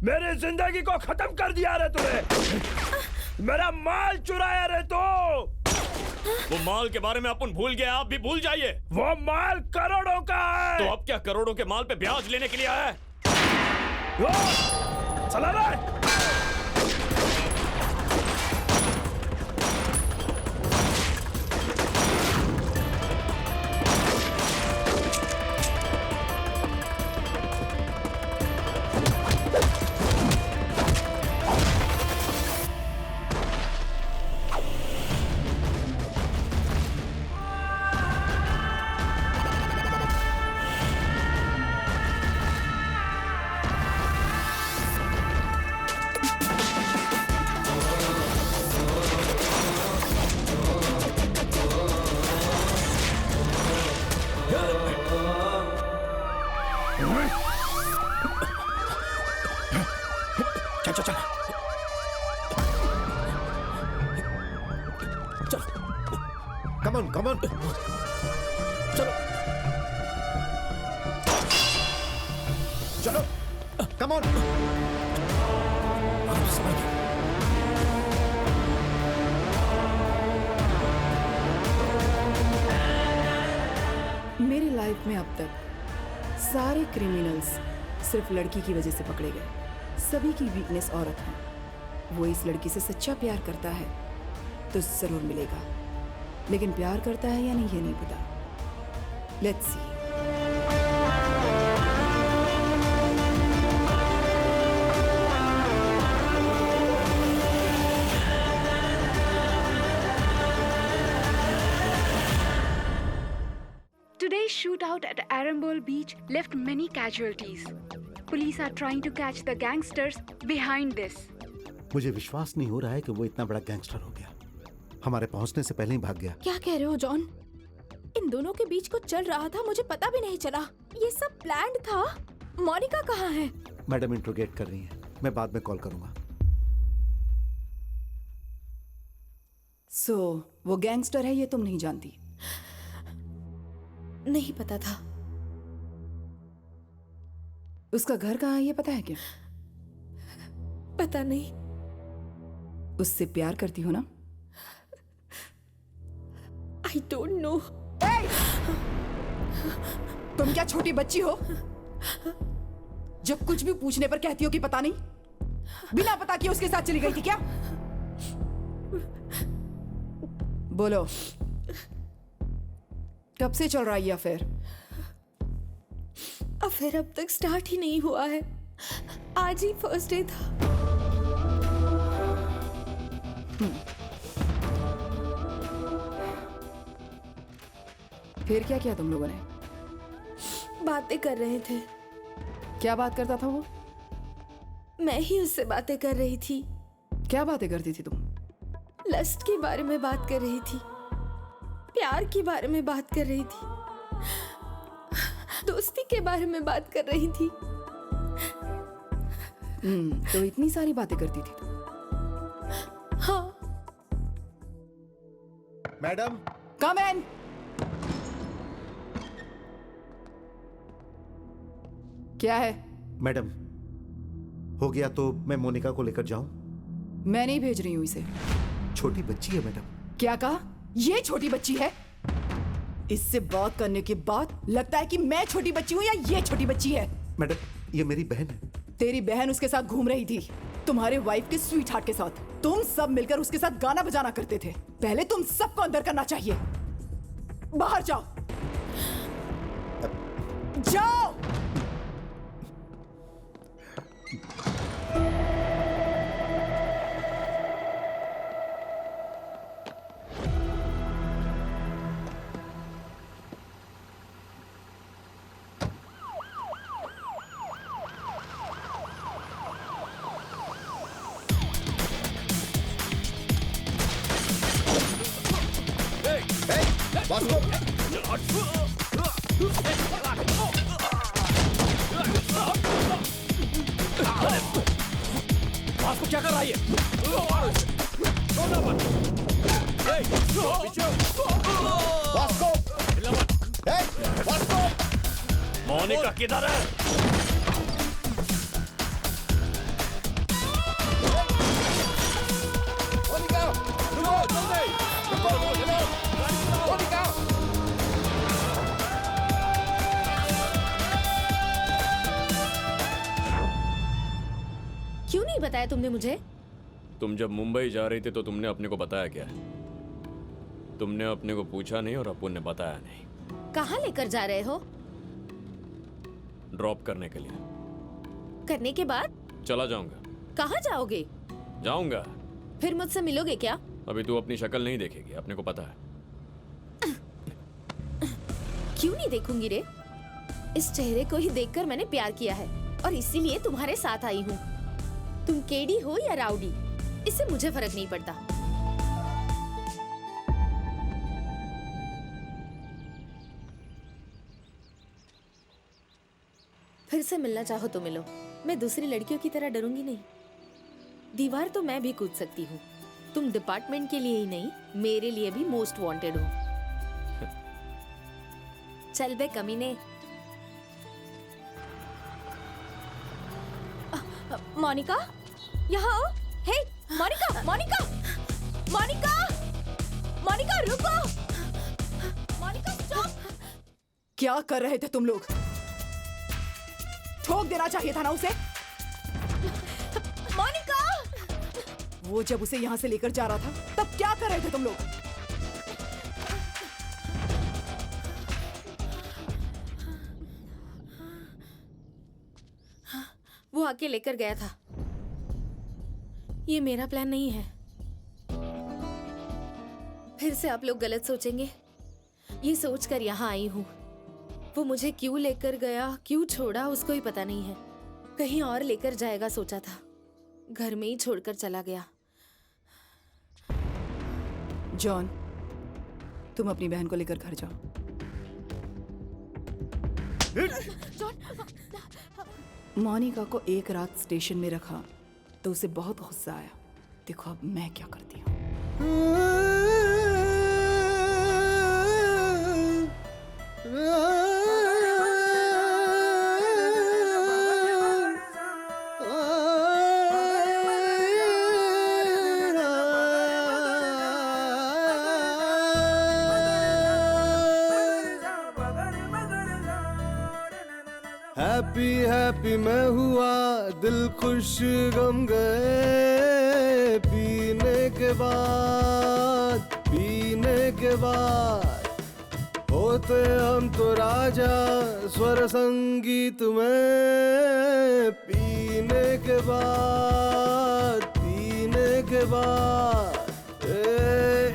मेरी जिंदगी को खत्म कर दिया रे तूने। मेरा माल चुराया रे तो। वो माल के बारे में अपन भूल गए, आप भी भूल जाइए। वो माल करोड़ों का है। तो अब क्या करोड़ों के माल पे ब्याज लेने के लिए आया है? चला रे। Come on. चलो, come on. मेरी लाइफ में अब तक सारे क्रिमिनल्स सिर्फ लड़की की वजह से पकड़े गए। सभी की वीकनेस औरत है। वो इस लड़की से सच्चा प्यार करता है तो जरूर मिलेगा, लेकिन प्यार करता है या नहीं ये नहीं पता। Let's see. Today's shootout at Arambol Beach left many casualties. Police are trying to catch the gangsters behind this. मुझे विश्वास नहीं हो रहा है कि वो इतना बड़ा गैंगस्टर हो गया। हमारे पहुंचने से पहले ही भाग गया। क्या कह रहे हो जॉन? इन दोनों के बीच कुछ चल रहा था, मुझे पता भी नहीं चला। ये सब प्लान्ड था। मोनिका कहाँ है? मैडम इंट्रोगेट कर रही हैं, मैं बाद में कॉल करूंगा। सो वो गैंगस्टर है ये तुम नहीं जानती? नहीं पता था। उसका घर कहाँ है ये पता है क्या? पता नहीं। उससे प्यार करती हो ना? I don't know. तुम क्या छोटी बच्ची हो? जब कुछ भी पूछने पर कहती हो कि पता नहीं। बिना पता किए उसके साथ चली गई थी क्या? बोलो, कब से चल रहा है ये अफेयर? अफेयर अब तक स्टार्ट ही नहीं हुआ है। आज ही फर्स्ट डे था। फिर क्या किया तुम लोगों ने? बातें कर रहे थे। क्या बात करता था वो? मैं ही उससे बातें कर रही थी। क्या बातें करती थी तुम? लस्ट के बारे में बात कर रही थी, प्यार के बारे में बात कर रही थी, दोस्ती के बारे में बात कर रही थी। तो इतनी सारी बातें करती थी तुम? हाँ। मैडम, कम इन। क्या है? मैडम, हो गया तो मैं मोनिका को लेकर जाऊं? मैं नहीं भेज रही हूँ इसे। छोटी बच्ची है मैडम। क्या कहा? ये छोटी बच्ची है? इससे बात करने के बाद लगता है कि मैं छोटी बच्ची हूँ या ये छोटी बच्ची है। मैडम, ये मेरी बहन है। तेरी बहन उसके साथ घूम रही थी, तुम्हारे वाइफ के स्वीट हार्ट के साथ। तुम सब मिलकर उसके साथ गाना बजाना करते थे। पहले तुम सबको अंदर करना चाहिए। बाहर जाओ, जाओ। वास्को क्या कर रहा है? मोनिका किधर है? क्यों नहीं बताया तुमने मुझे? तुम जब मुंबई जा रही थी तो तुमने अपने को बताया क्या? तुमने अपने को पूछा नहीं और अपुन ने बताया नहीं। कहाँ लेकर जा रहे हो? ड्रॉप करने के लिए। करने के बाद? चला जाऊंगा। कहाँ जाओगे? जाऊंगा। फिर मुझसे मिलोगे क्या? अभी तू अपनी शक्ल नहीं देखेगी, अपने को पता है। क्यों नहीं देखूंगी रे? इस चेहरे को ही देखकर मैंने प्यार किया है और इसीलिए तुम्हारे साथ आई हूँ। तुम केडी हो या राउडी, इससे मुझे फर्क नहीं पड़ता। फिर से मिलना चाहो तो मिलो। मैं दूसरी लड़कियों की तरह डरूंगी नहीं। दीवार तो मैं भी कूद सकती हूँ। तुम डिपार्टमेंट के लिए ही नहीं, मेरे लिए भी मोस्ट वांटेड हो। चल बे कमीने। मोनिका, यहाँ आओ। हे, मोनिका, मोनिका, मोनिका, मोनिका रुको। मोनिका स्टॉप। क्या कर रहे थे तुम लोग? ठोक देना चाहिए था ना उसे। मोनिका! वो जब उसे यहाँ से लेकर जा रहा था तब क्या कर रहे थे तुम लोग? वो आके लेकर गया था। ये मेरा प्लान नहीं है। फिर से आप लोग गलत सोचेंगे। ये सोचकर यहाँ आई हूँ। वो मुझे क्यों लेकर गया, क्यों छोड़ा, उसको ही पता नहीं है। कहीं और लेकर जाएगा सोचा था, घर में ही छोड़कर चला गया। जॉन, तुम अपनी बहन को लेकर घर जाओ। मोनिका को एक रात स्टेशन में रखा तो उसे बहुत गुस्सा आया। देखो अब मैं क्या करती हूँ। हैप्पी हैप्पी मैं हुआ, दिल खुश गम गए। पीने के बाद होते हम तो राजा स्वर संगीत में। पीने के बाद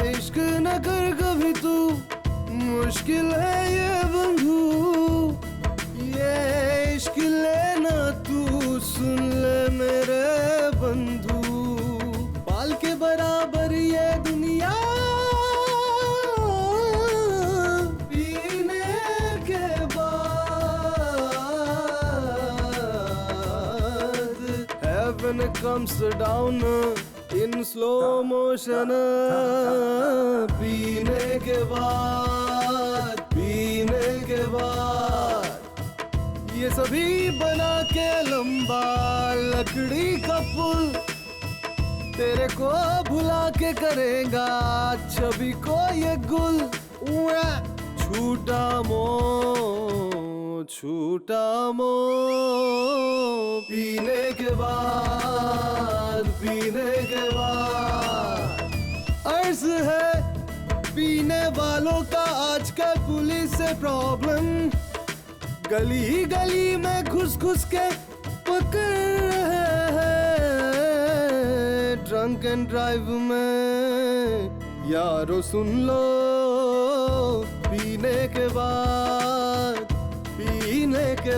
इश्क न कर कभी तू, मुश्किल है ये बंधु। ये इश्क लेना तू, सुन ले मेरे बंधु। पाल के बराबर ये दुनिया, पीने के बाद heaven comes down in slow motion। पीने के बाद ये सभी बना के लंबा लकड़ी का पुल तेरे को भुला के करेगा छवि को ये गुल। छूटा मो पीने के बाद अर्ज है पीने वालों का आजकल पुलिस से प्रॉब्लम। गली गली में घुस के पकड़ रहे हैं ड्रंक एंड ड्राइव में। यारो सुन लो पीने के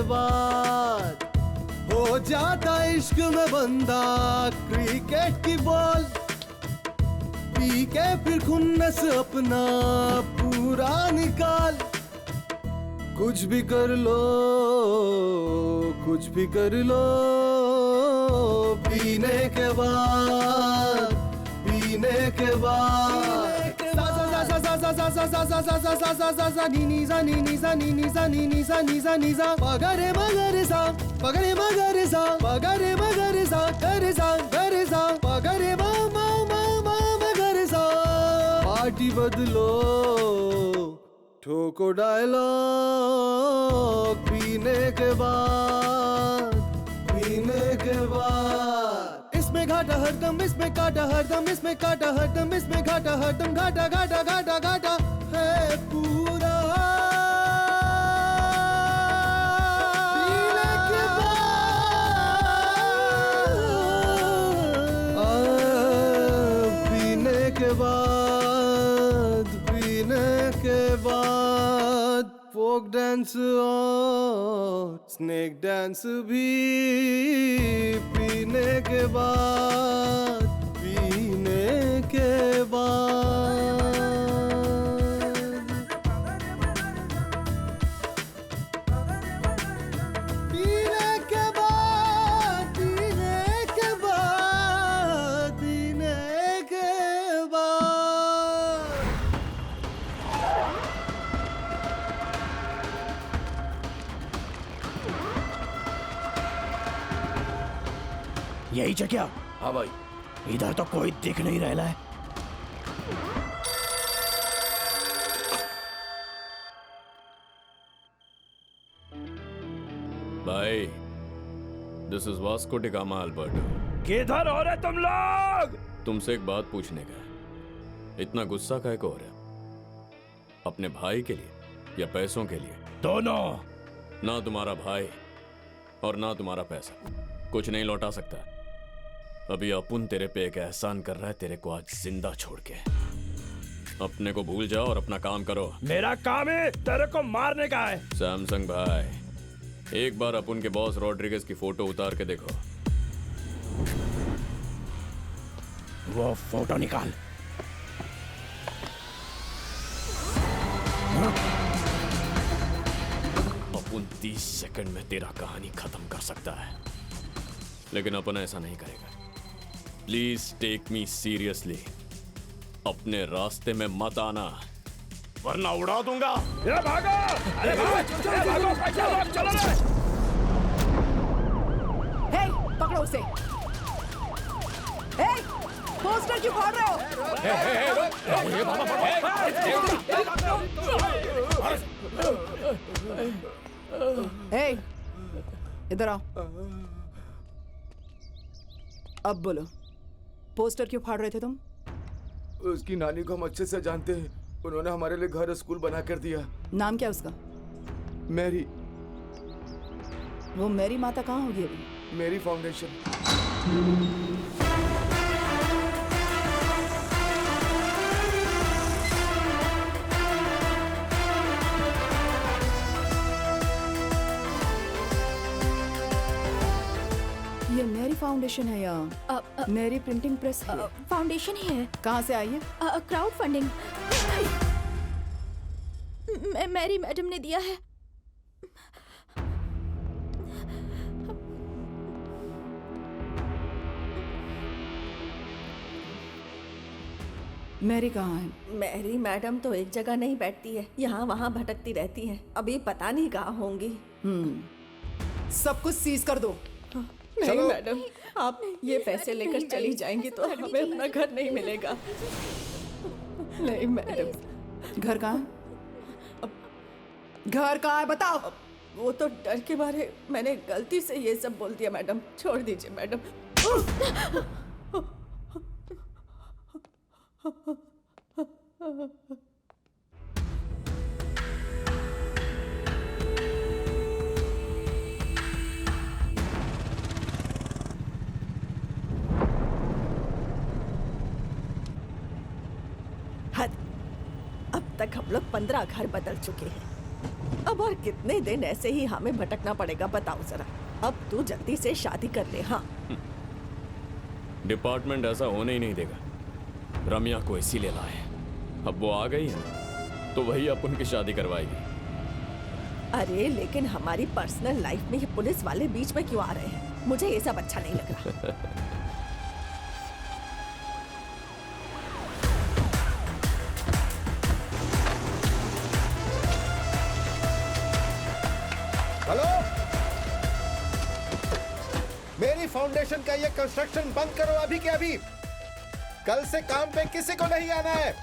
बाद हो जाता इश्क में बंदा क्रिकेट की बॉल। पी के फिर खुन्नस अपना पूरा निकाल। कुछ भी कर लो पीने के बाद पार्टी बदलो ठोको डायलॉग पीने के बाद इसमें घाटा हरदम इसमें काटा हरदम इसमें काटा हरदम इसमें घाटा हरदम घाटा है पूरा। पीने के बाद फोक डांस और स्नेक डांस भी पीने के बाद पीने के बाद। यही जगह? हाँ भाई। इधर तो कोई दिख नहीं रहा है। भाई, this is Vasco D gamma Alberto. किधर हो रहे तुम लोग? तुमसे एक बात पूछने का है। इतना गुस्सा काहे को हो रहा है? अपने भाई के लिए या पैसों के लिए? दोनों। ना तुम्हारा भाई और ना तुम्हारा पैसा कुछ नहीं लौटा सकता। अभी अपुन तेरे पे एक एहसान कर रहा है, तेरे को आज जिंदा छोड़ के। अपने को भूल जाओ और अपना काम करो। मेरा काम है तेरे को मारने का है। सैमसंग भाई, एक बार अपुन के बॉस रॉड्रिगेज की फोटो उतार के देखो। वो फोटो निकाल। अपुन 30 सेकंड में तेरा कहानी खत्म कर सकता है, लेकिन अपन ऐसा नहीं करेगा। Please take me seriously. अपने रास्ते में मत आना वरना उड़ा दूंगा। ये भागो! अरे भागो! चलो रे! हे, पकड़ो उसे। हे, पोस्टर क्यों फाड़ रहे हो? हे, इधर आओ। अब बोलो, पोस्टर क्यों फाड़ रहे थे तुम? उसकी नानी को हम अच्छे से जानते हैं। उन्होंने हमारे लिए घर स्कूल बना कर दिया। नाम क्या उसका? मैरी। वो मैरी माता कहाँ होगी अभी? Mary foundation. ये मैरी फाउंडेशन है या मैरी प्रिंटिंग प्रेस? फाउंडेशन ही है। कहाँ से आई है? Crowd funding. मैरी मैडम ने दिया है। मैरी कहाँ है? मैरी मैडम तो एक जगह नहीं बैठती है, यहाँ वहाँ भटकती रहती है। अभी पता नहीं कहाँ होंगी। सब कुछ सीज कर दो। नहीं मैडम, आप ये पैसे लेकर चली जाएंगी तो हमें अपना घर नहीं मिलेगा। नहीं मैडम। घर कहाँ है? घर कहाँ है बताओ। वो तो डर के मारे मैंने गलती से ये सब बोल दिया मैडम, छोड़ दीजिए मैडम। हद, अब तक हम लोग 15 घर बदल चुके हैं। अब और कितने दिन ऐसे ही हमें भटकना पड़ेगा बताओ जरा। अब तू जल्दी से शादी कर ले। हाँ, डिपार्टमेंट ऐसा होने ही नहीं देगा। रम्या को इसीलिए लाए। अब वो आ गई है तो वही अब उनकी शादी करवाएगी। अरे लेकिन हमारी पर्सनल लाइफ में ये पुलिस वाले बीच में क्यों आ रहे हैं? मुझे ये सब अच्छा नहीं लग रहा। हेलो, मेरी फाउंडेशन का ये कंस्ट्रक्शन बंद करो अभी के अभी। कल से काम पे किसी को नहीं आना है।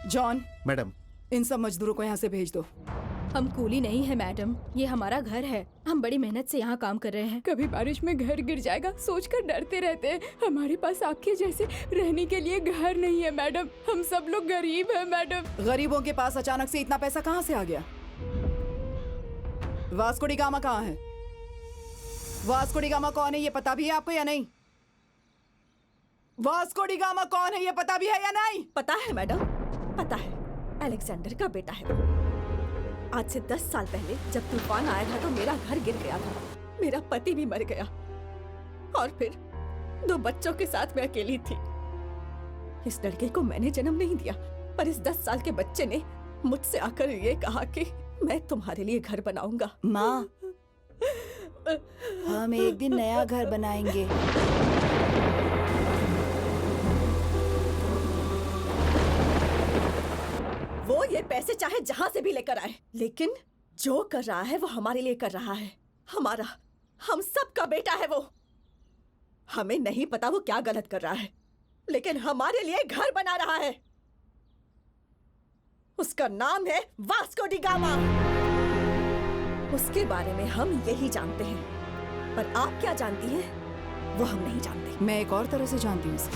जॉन, मैडम, इन सब मजदूरों को यहाँ से भेज दो। हम कूली नहीं है मैडम, ये हमारा घर है। हम बड़ी मेहनत से यहाँ काम कर रहे हैं। कभी बारिश में घर गिर जाएगा सोचकर डरते रहते हैं। हमारे पास आपके जैसे रहने के लिए घर नहीं है मैडम। हम सब लोग गरीब हैं मैडम। गरीबों के पास अचानक से इतना पैसा कहाँ से आ गया? वास्को डी गामा कहाँ है? वास्को डी गामा कौन है ये पता भी है आपको या नहीं? वास्को डी गामा कौन है ये पता भी है या नहीं? पता है मैडम, पता है। अलेक्जेंडर का बेटा है वो। आज से 10 साल पहले जब तूफान आया था तो मेरा घर गिर गया था, मेरा पति भी मर गया और फिर 2 बच्चों के साथ मैं अकेली थी। इस लड़के को मैंने जन्म नहीं दिया, पर इस 10 साल के बच्चे ने मुझसे आकर ये कहा कि मैं तुम्हारे लिए घर बनाऊंगा। माँ, हम एक दिन नया घर बनाएंगे। वो ये पैसे चाहे जहां से भी लेकर आए, लेकिन जो कर रहा है वो हमारे लिए कर रहा है। हमारा, हम सब का बेटा है वो। हमें नहीं पता वो क्या गलत कर रहा है, लेकिन हमारे लिए घर बना रहा है। उसका नाम है वास्को डी गामा। उसके बारे में हम यही जानते हैं, पर आप क्या जानती हैं वो हम नहीं जानते। मैं एक और तरह से जानती हूँ उसे।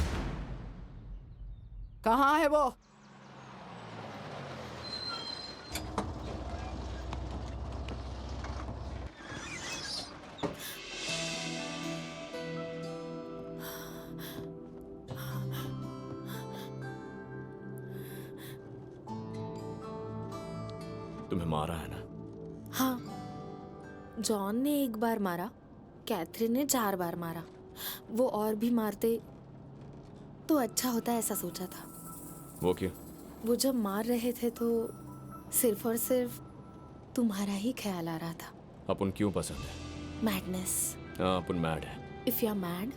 कहाँ है वो? तुम्हें मारा है ना? हाँ, जॉन ने 1 बार मारा, कैथरीन ने 4 बार मारा। वो और भी मारते तो अच्छा होता, ऐसा सोचा था। वो क्यों? वो जब मार रहे थे तो सिर्फ और सिर्फ तुम्हारा ही ख्याल आ रहा था। अपन क्यों पसंद है? मैडनेस। हाँ, अपन मैड है। If you are mad,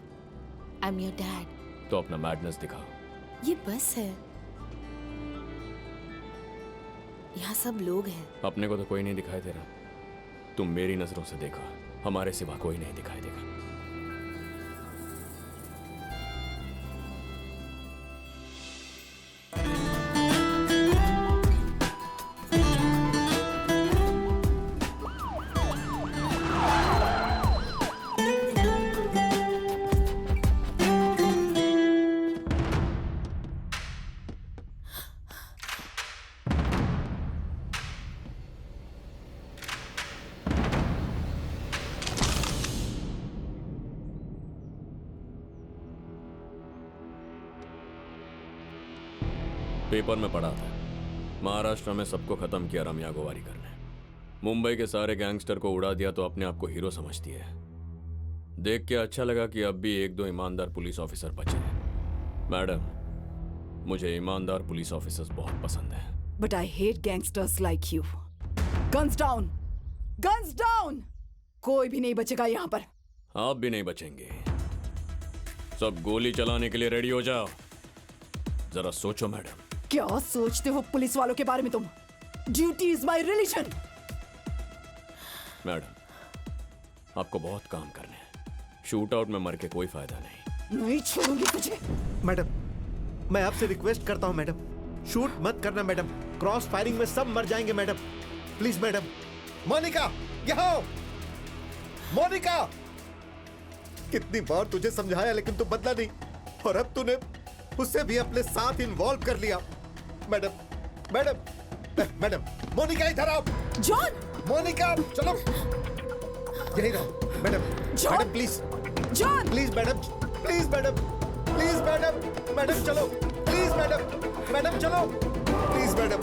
I am your dad. तो अपना मैडनेस दिखाओ। ये बस है, यहाँ सब लोग हैं। अपने को तो कोई नहीं दिखाई दे रहा। तुम मेरी नजरों से देखो, हमारे सिवा कोई नहीं दिखाई देगा। पेपर में पढ़ा था, महाराष्ट्र में सबको खत्म किया रम्या गोवारीकर ने। मुंबई के सारे गैंगस्टर को उड़ा दिया तो अपने आप को हीरो समझती है। देख के अच्छा लगा कि अब भी 1-2 ईमानदार पुलिस ऑफिसर बचे हैं। मैडम, मुझे ईमानदार पुलिस ऑफिसर्स बहुत पसंद है। But I hate gangsters like you. Guns down! Guns down! कोई भी नहीं बचेगा यहाँ पर। आप भी नहीं बचेंगे। सब गोली चलाने के लिए रेडी हो जाओ। जरा सोचो मैडम। क्या सोचते हो पुलिस वालों के बारे में तुम? Duty is my religion. Madam, आपको बहुत काम करने हैं। शूट आउट में मर के कोई फायदा नहीं। नहीं छोड़ूंगी तुझे। मैडम, मैं आपसे रिक्वेस्ट करता हूं मैडम, शूट मत करना मैडम। क्रॉस फायरिंग में सब मर जाएंगे मैडम, प्लीज मैडम। मोनिका, यहाँ आओ। मोनिका, कितनी बार तुझे समझाया लेकिन तू बदला नहीं, और अब तूने उससे भी अपने साथ इन्वॉल्व कर लिया। मैडम, मैडम, मैडम, मोनिका इधर आओ। जॉन, मोनिका चलो, यही रहो madam. Madam please, John, please madam, please madam, please madam, madam चलो, प्लीज मैडम, मैडम चलो, प्लीज मैडम,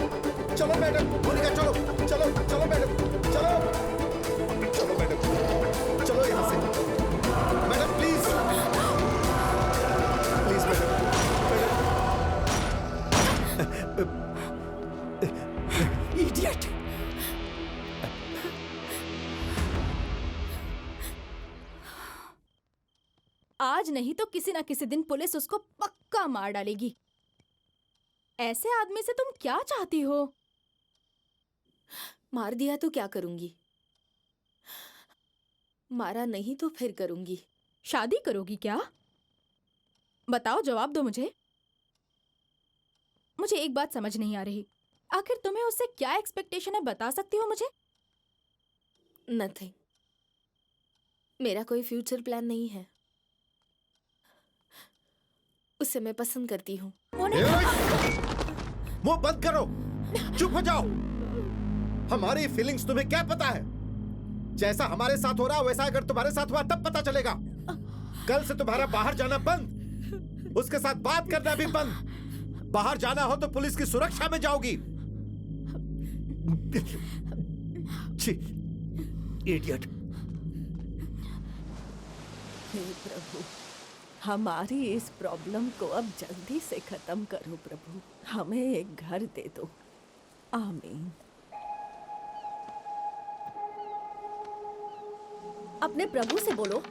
चलो मैडम, मोनिका चलो, चलो चलो मैडम, चलो, चलो मैडम, चलो यहाँ से madam, please please madam, idiot. आज नहीं तो किसी ना किसी दिन पुलिस उसको पक्का मार डालेगी। ऐसे आदमी से तुम क्या चाहती हो? मार दिया तो क्या करूंगी, मारा नहीं तो फिर करूंगी। शादी करोगी क्या? बताओ, जवाब दो मुझे। मुझे एक बात समझ नहीं आ रही, आखिर तुम्हें उससे क्या एक्सपेक्टेशन है, बता सकती हो मुझे? नथिंग, मेरा कोई फ्यूचर प्लान नहीं है। उसे मैं पसंद करती हूँ। मुंह बंद करो, चुप हो जाओ। हमारी फीलिंग्स तुम्हें क्या पता है? जैसा हमारे साथ हो रहा वैसा अगर तुम्हारे साथ हुआ तब पता चलेगा। कल से तुम्हारा बाहर जाना बंद, उसके साथ बात करना भी बंद। बाहर जाना हो तो पुलिस की सुरक्षा में जाओगी। इडियट। हे प्रभु, हमारी इस प्रॉब्लम को अब जल्दी से खत्म करो प्रभु। हमें एक घर दे दो, आमीन। अपने प्रभु से बोलो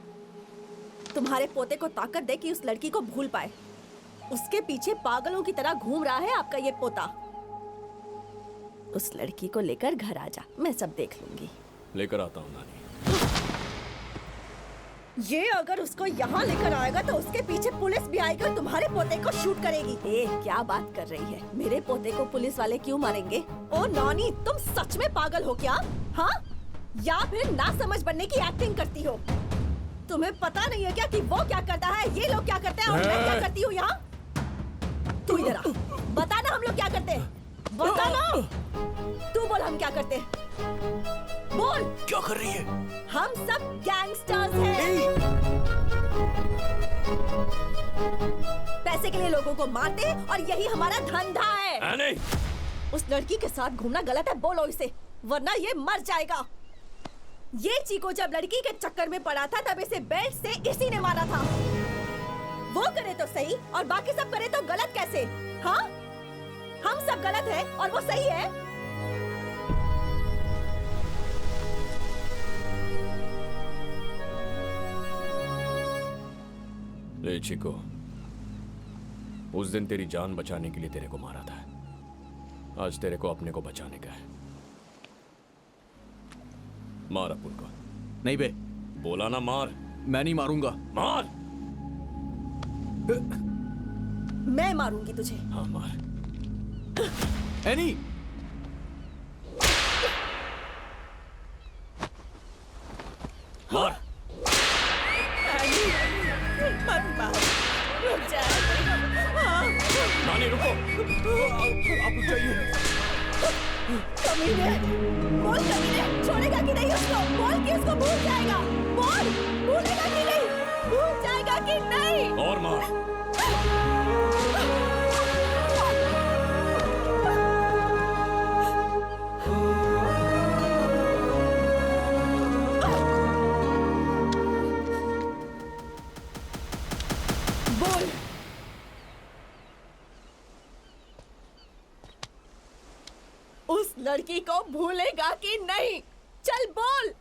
तुम्हारे पोते को ताकत दे कि उस लड़की को भूल पाए। उसके पीछे पागलों की तरह घूम रहा है आपका ये पोता। उस लड़की को लेकर घर आ जा, मैं सब देख लूंगी। लेकर आता हूँ नानी। ये अगर उसको यहाँ लेकर आएगा तो उसके पीछे पुलिस भी आएगी और तुम्हारे पोते को शूट करेगी। क्या बात कर रही है? मेरे पोते को पुलिस वाले क्यों मारेंगे? ओ नॉनी, तुम सच में पागल हो क्या? हाँ, या फिर ना समझ बनने की एक्टिंग करती हो? तुम्हें पता नहीं है क्या कि वो क्या करता है, ये लोग क्या करते हैं और मैं क्या करती हूँ यहाँ? तू इधर आ, बता ना हम लोग क्या करते हैं, बता ना। तू बोल हम क्या करते हैं, बोल। क्या कर रही है? हम सब गैंगस्टर्स हैं। पैसे के लिए लोगों को मारते हैं और यही हमारा धंधा है। नहीं। उस लड़की के साथ घूमना गलत है, बोलो इसे, वरना ये मर जाएगा। ये चीको जब लड़की के चक्कर में पड़ा था तब इसे बेल्ट से इसी ने मारा था। वो करे तो सही और बाकी सब करे तो गलत कैसे? हाँ, हम सब गलत है और वो सही है। ले चिको, उस दिन तेरी जान बचाने के लिए तेरे को मारा था, आज तेरे को अपने को बचाने का है। मार अपुन को। नहीं बे। बोला ना मार। मैं नहीं मारूंगा। मार। मैं मारूंगी तुझे। हाँ मार। एनी। मार। मत मार, रुक जा। नानी रुको। आप रुक जाइए। कमीने, बोल कमीने, छोड़ेगा कि नहीं उसको? बोल कि उसको भूल जाएगा। बोल, भूलेगा कि नहीं? भूल जाएगा कि नहीं? और मार। बोल। उस लड़की को भूलेगा कि नहीं? चल बोल।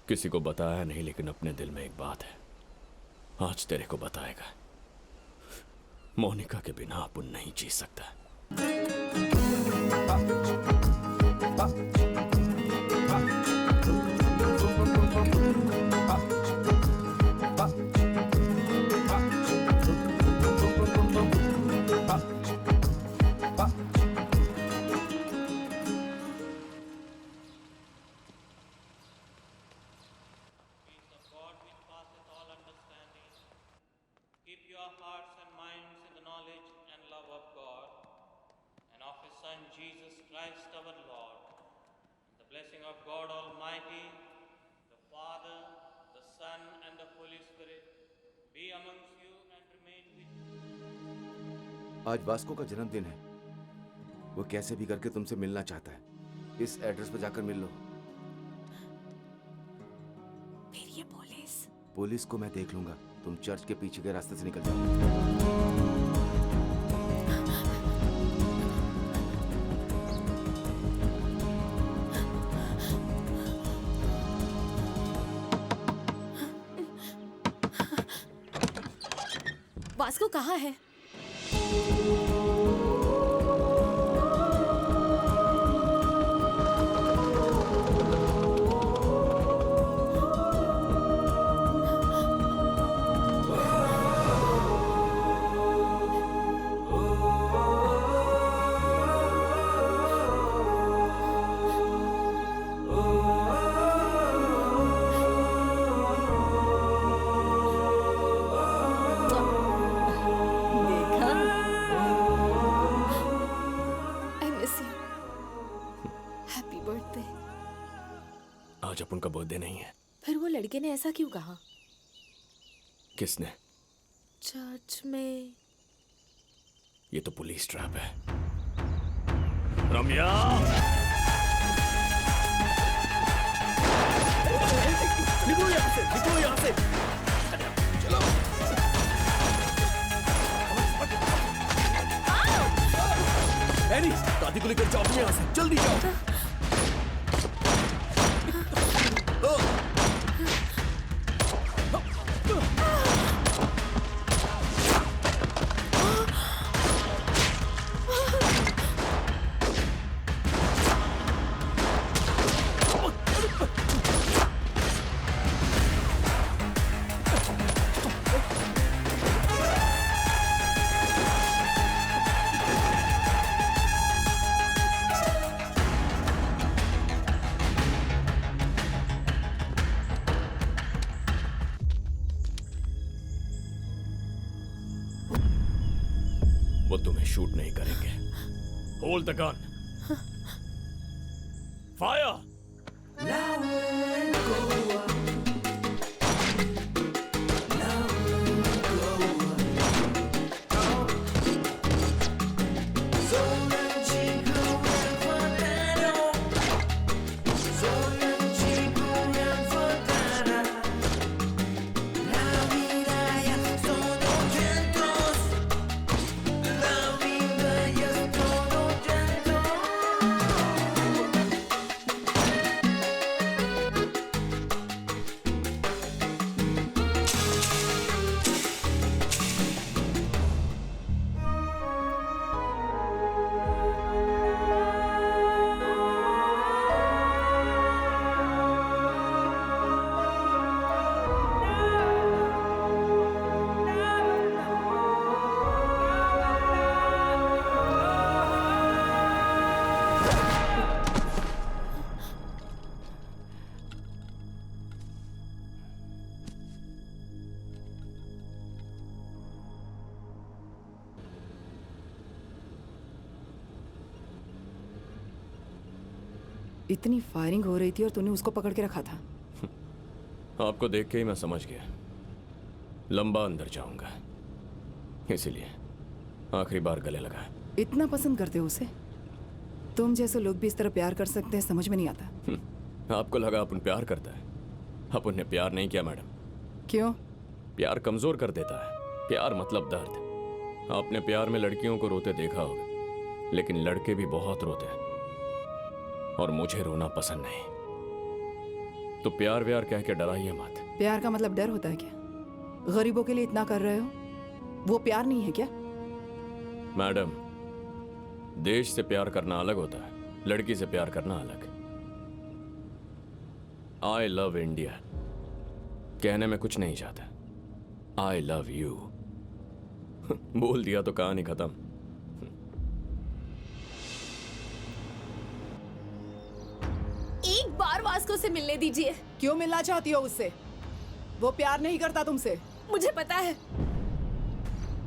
किसी को बताया नहीं लेकिन अपने दिल में एक बात है, आज तेरे को बताएगा। मोनिका के बिना अपुन नहीं जी सकता। Son Jesus Christ our Lord, and the blessing of God Almighty, the Father, the Son, and the Holy Spirit be amongst you and remain with you. आज वास्को का जन्मदिन है। वो कैसे भी करके तुमसे मिलना चाहता है। इस एड्रेस पर जाकर मिल लो। फिर ये पुलिस? पुलिस को मैं देख लूंगा। तुम चर्च के पीछे के रास्ते से निकल जाओ। वास्को कहाँ है? आज अपन का बर्थडे नहीं है। फिर वो लड़के ने ऐसा क्यों कहा? किसने? चर्च में। ये तो पुलिस ट्रैप है। रम्या! निकलो यहाँ से, निकलो यहाँ से। चलो। एनी, दादी को लेकर जाओ यहाँ से, जल्दी जाओ। वो तुम्हें शूट नहीं करेंगे। Hold the gun. फायर! इतनी फायरिंग हो रही थी और तूने उसको पकड़ के रखा था। आपको देख के ही मैं समझ गया लंबा अंदर जाऊंगा, इसीलिए आखिरी बार गले लगा। इतना पसंद करते हो उसे? तुम जैसे लोग भी इस तरह प्यार कर सकते हैं, समझ में नहीं आता। आपको लगा अपन प्यार करता है? अपन ने प्यार नहीं किया मैडम। क्यों? प्यार कमजोर कर देता है। प्यार मतलब दर्द। आपने प्यार में लड़कियों को रोते देखा होगा, लेकिन लड़के भी बहुत रोते हैं और मुझे रोना पसंद नहीं। तो प्यार व्यार कह के डराइए मत। प्यार का मतलब डर होता है क्या? गरीबों के लिए इतना कर रहे हो, वो प्यार नहीं है क्या? मैडम, देश से प्यार करना अलग होता है, लड़की से प्यार करना अलग। आई लव इंडिया कहने में कुछ नहीं जाता। आई लव यू बोल दिया तो कहानी खत्म। एक बार वास्को से मिलने दीजिए। क्यों मिलना चाहती हो उससे? वो प्यार नहीं करता तुमसे। मुझे पता है,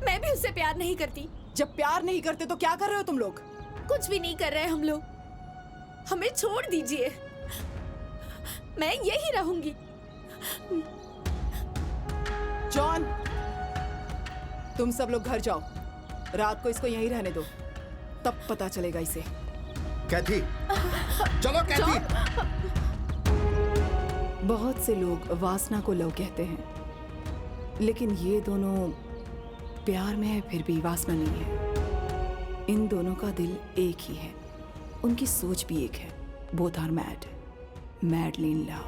मैं भी उससे प्यार नहीं करती। जब प्यार नहीं करते तो क्या कर रहे हो तुम लोग? कुछ भी नहीं कर रहे हम लोग। हमें छोड़ दीजिए, मैं यही रहूंगी। जॉन, तुम सब लोग घर जाओ, रात को इसको यहीं रहने दो, तब पता चलेगा इसे। कैथी, चलो कैथी। बहुत से लोग वासना को लव कहते हैं, लेकिन ये दोनों प्यार में है फिर भी वासना नहीं है। इन दोनों का दिल एक ही है, उनकी सोच भी एक है। Both are mad, madly in love.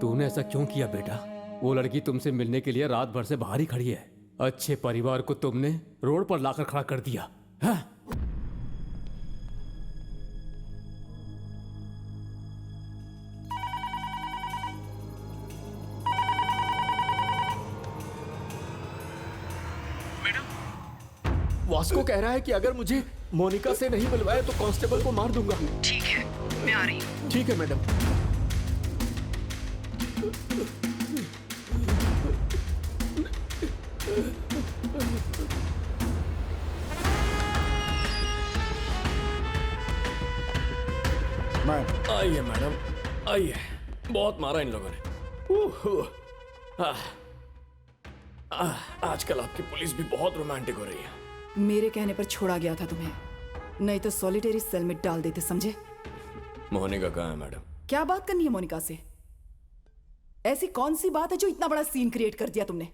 तूने ऐसा क्यों किया बेटा? वो लड़की तुमसे मिलने के लिए रात भर से बाहर ही खड़ी है। अच्छे परिवार को तुमने रोड पर लाकर खड़ा कर दिया है? वास्को कह रहा है कि अगर मुझे मोनिका से नहीं मिलवाया तो कांस्टेबल को मार दूंगा। ठीक है, मैं आ रही हूँ। ठीक है मैडम। आइए मैडम, आइए। बहुत मारा इन लोगों ने। आजकल आपकी पुलिस भी बहुत रोमांटिक हो रही है। मेरे कहने पर छोड़ा गया था तुम्हें, नहीं तो सॉलिटरी सेल में डाल देते, समझे? मोनिका कहाँ है मैडम? क्या बात करनी है मोनिका से? ऐसी कौन सी बात है जो इतना बड़ा सीन क्रिएट कर दिया तुमने?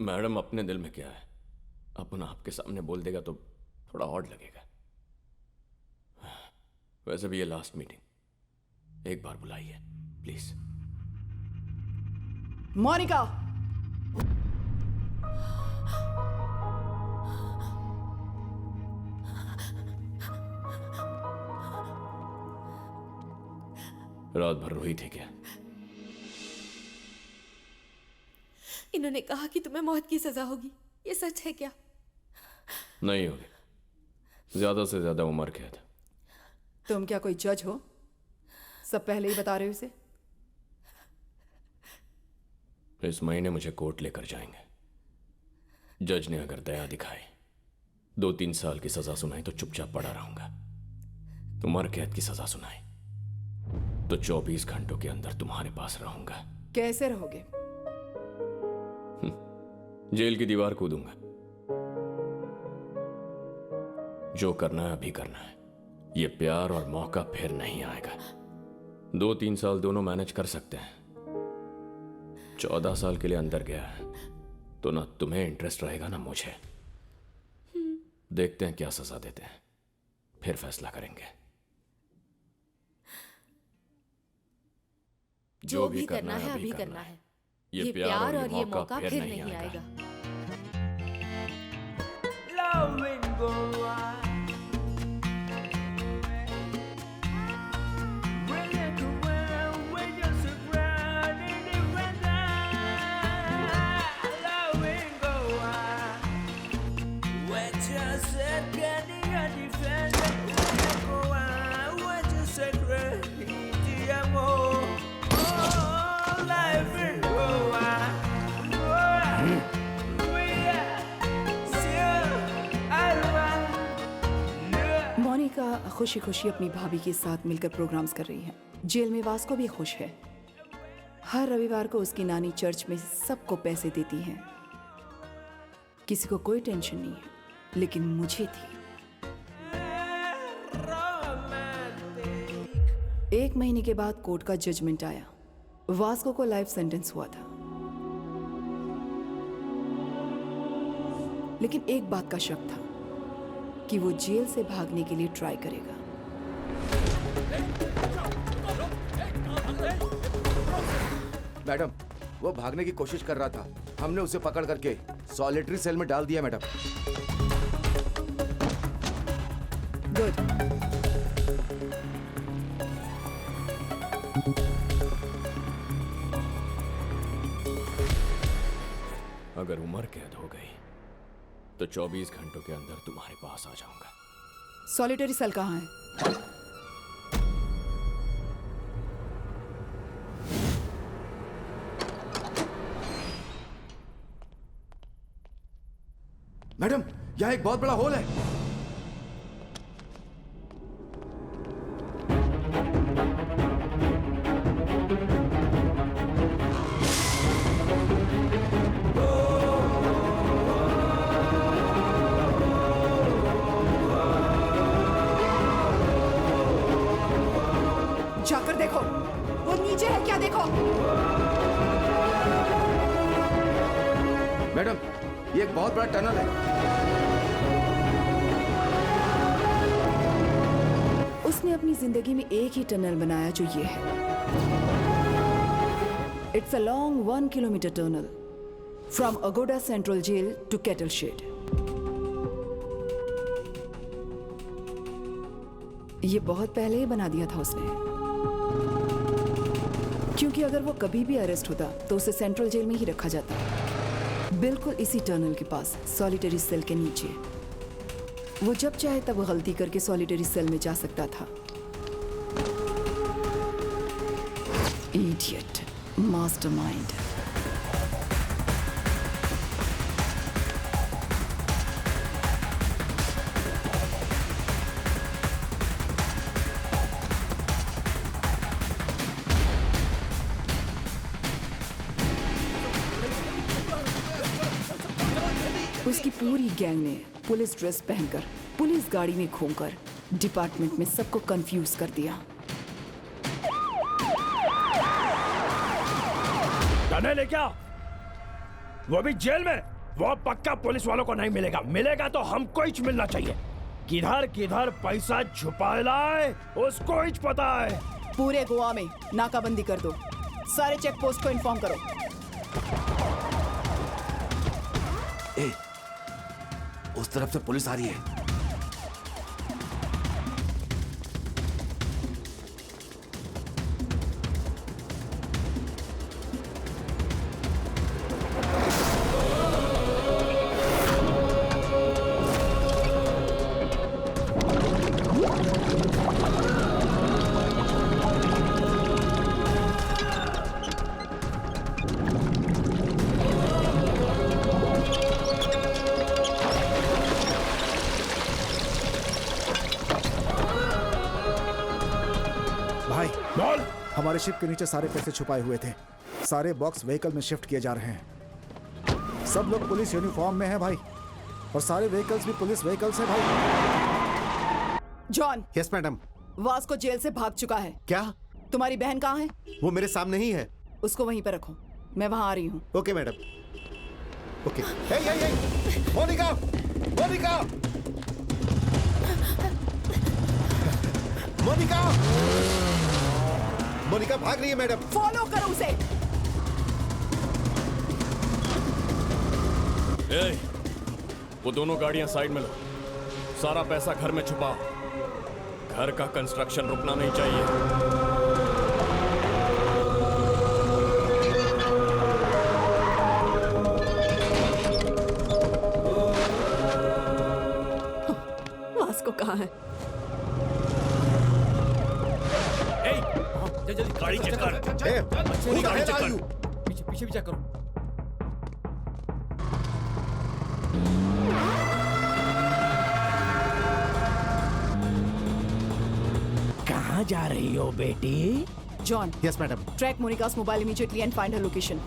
मैडम, अपने दिल में क्या है अपन आपके सामने बोल देगा तो थोड़ा ऑड लगेगा। वैसे भी ये लास्ट मीटिंग, एक बार बुलाइए प्लीज। मोनिका, रात भर रोई थी क्या? इन्होंने कहा कि तुम्हें मौत की सजा होगी, ये सच है क्या? नहीं होगी, ज्यादा से ज्यादा उम्र कैद। तुम क्या कोई जज हो? सब पहले ही बता रहे हो इसे। इस महीने मुझे कोर्ट लेकर जाएंगे। जज ने अगर दया दिखाई, 2-3 साल की सजा सुनाई तो चुपचाप पड़ा रहूंगा। उम्र कैद की सजा सुनाई तो 24 घंटों के अंदर तुम्हारे पास रहूंगा। कैसे रहोगे? जेल की दीवार कूदूंगा। जो करना है अभी करना है। ये प्यार और मौका फिर नहीं आएगा। 2-3 साल दोनों मैनेज कर सकते हैं। 14 साल के लिए अंदर गया है तो ना तुम्हें इंटरेस्ट रहेगा ना मुझे। देखते हैं क्या सजा देते हैं, फिर फैसला करेंगे। जो भी करना है अभी करना है। ये प्यार और ये मौका फिर नहीं आएगा। मोनिका खुशी खुशी अपनी भाभी के साथ मिलकर प्रोग्राम्स कर रही है। जेल में वास्को भी खुश है। हर रविवार को उसकी नानी चर्च में सबको पैसे देती है। किसी को कोई टेंशन नहीं है, लेकिन मुझे थी। 1 महीने के बाद कोर्ट का जजमेंट आया। वास्को को लाइफ सेंटेंस हुआ था, लेकिन एक बात का शक था कि वो जेल से भागने के लिए ट्राई करेगा। मैडम, वो भागने की कोशिश कर रहा था। हमने उसे पकड़ करके सॉलिटरी सेल में डाल दिया मैडम। गुड। अगर उम्र कैद हो गई तो 24 घंटों के अंदर तुम्हारे पास आ जाऊंगा। सॉलिटरी सेल कहाँ है? मैडम, यहाँ एक बहुत बड़ा होल है। जाकर देखो, वो नीचे है क्या, देखो। मैडम, ये एक बहुत बड़ा टनल है। उसने अपनी जिंदगी में एक ही टनल बनाया जो ये है। It's a long 1 kilometre tunnel from Aguada central jail to cattle shed. ये बहुत पहले ही बना दिया था उसने, क्योंकि अगर वो कभी भी अरेस्ट होता तो उसे सेंट्रल जेल में ही रखा जाता, बिल्कुल इसी टनल के पास, सॉलिटरी सेल के नीचे। वो जब चाहे तब गलती करके सॉलिटरी सेल में जा सकता था। Idiot, mastermind. उसकी पूरी गैंग ने पुलिस ड्रेस पहनकर, पुलिस गाड़ी में घूमकर डिपार्टमेंट में सबको कंफ्यूज कर दिया। टनल है क्या? वो भी जेल में? वो पक्का पुलिस वालों को नहीं मिलेगा। मिलेगा तो हमको ही मिलना चाहिए। किधर किधर पैसा छुपा लाए उसको ही पता है। पूरे गोवा में नाकाबंदी कर दो, सारे चेक पोस्ट को इन्फॉर्म करो। उस तरफ से पुलिस आ रही है। हमारे शिप के नीचे सारे पैसे छुपाए हुए थे। सारे बॉक्स व्हीकल में शिफ्ट किए जा रहे हैं। सब लोग पुलिस यूनिफॉर्म में हैं भाई, और सारे व्हीकल्स भी पुलिस व्हीकल्स हैं भाई। John. Yes madam. Vasco jail से भाग चुका है। क्या? तुम्हारी बहन कहाँ है? वो मेरे सामने ही है। उसको वहीं पर रखो, मैं वहां आ रही हूँ। Okay madam. Okay. Monica, Monica, Monica, Monica भाग रही है मैडम। फॉलो करो उसे। वो दोनों गाड़ियां साइड में लो। सारा पैसा घर में छुपाओ। घर का कंस्ट्रक्शन रुकना नहीं चाहिए। वास्को कहाँ है? जल्दी गाड़ी चेक कर। पीछे पीछे भी चेक करो। कहाँ जा रही हो बेटी? John. Yes madam. Track Monika's mobile immediately and find her location.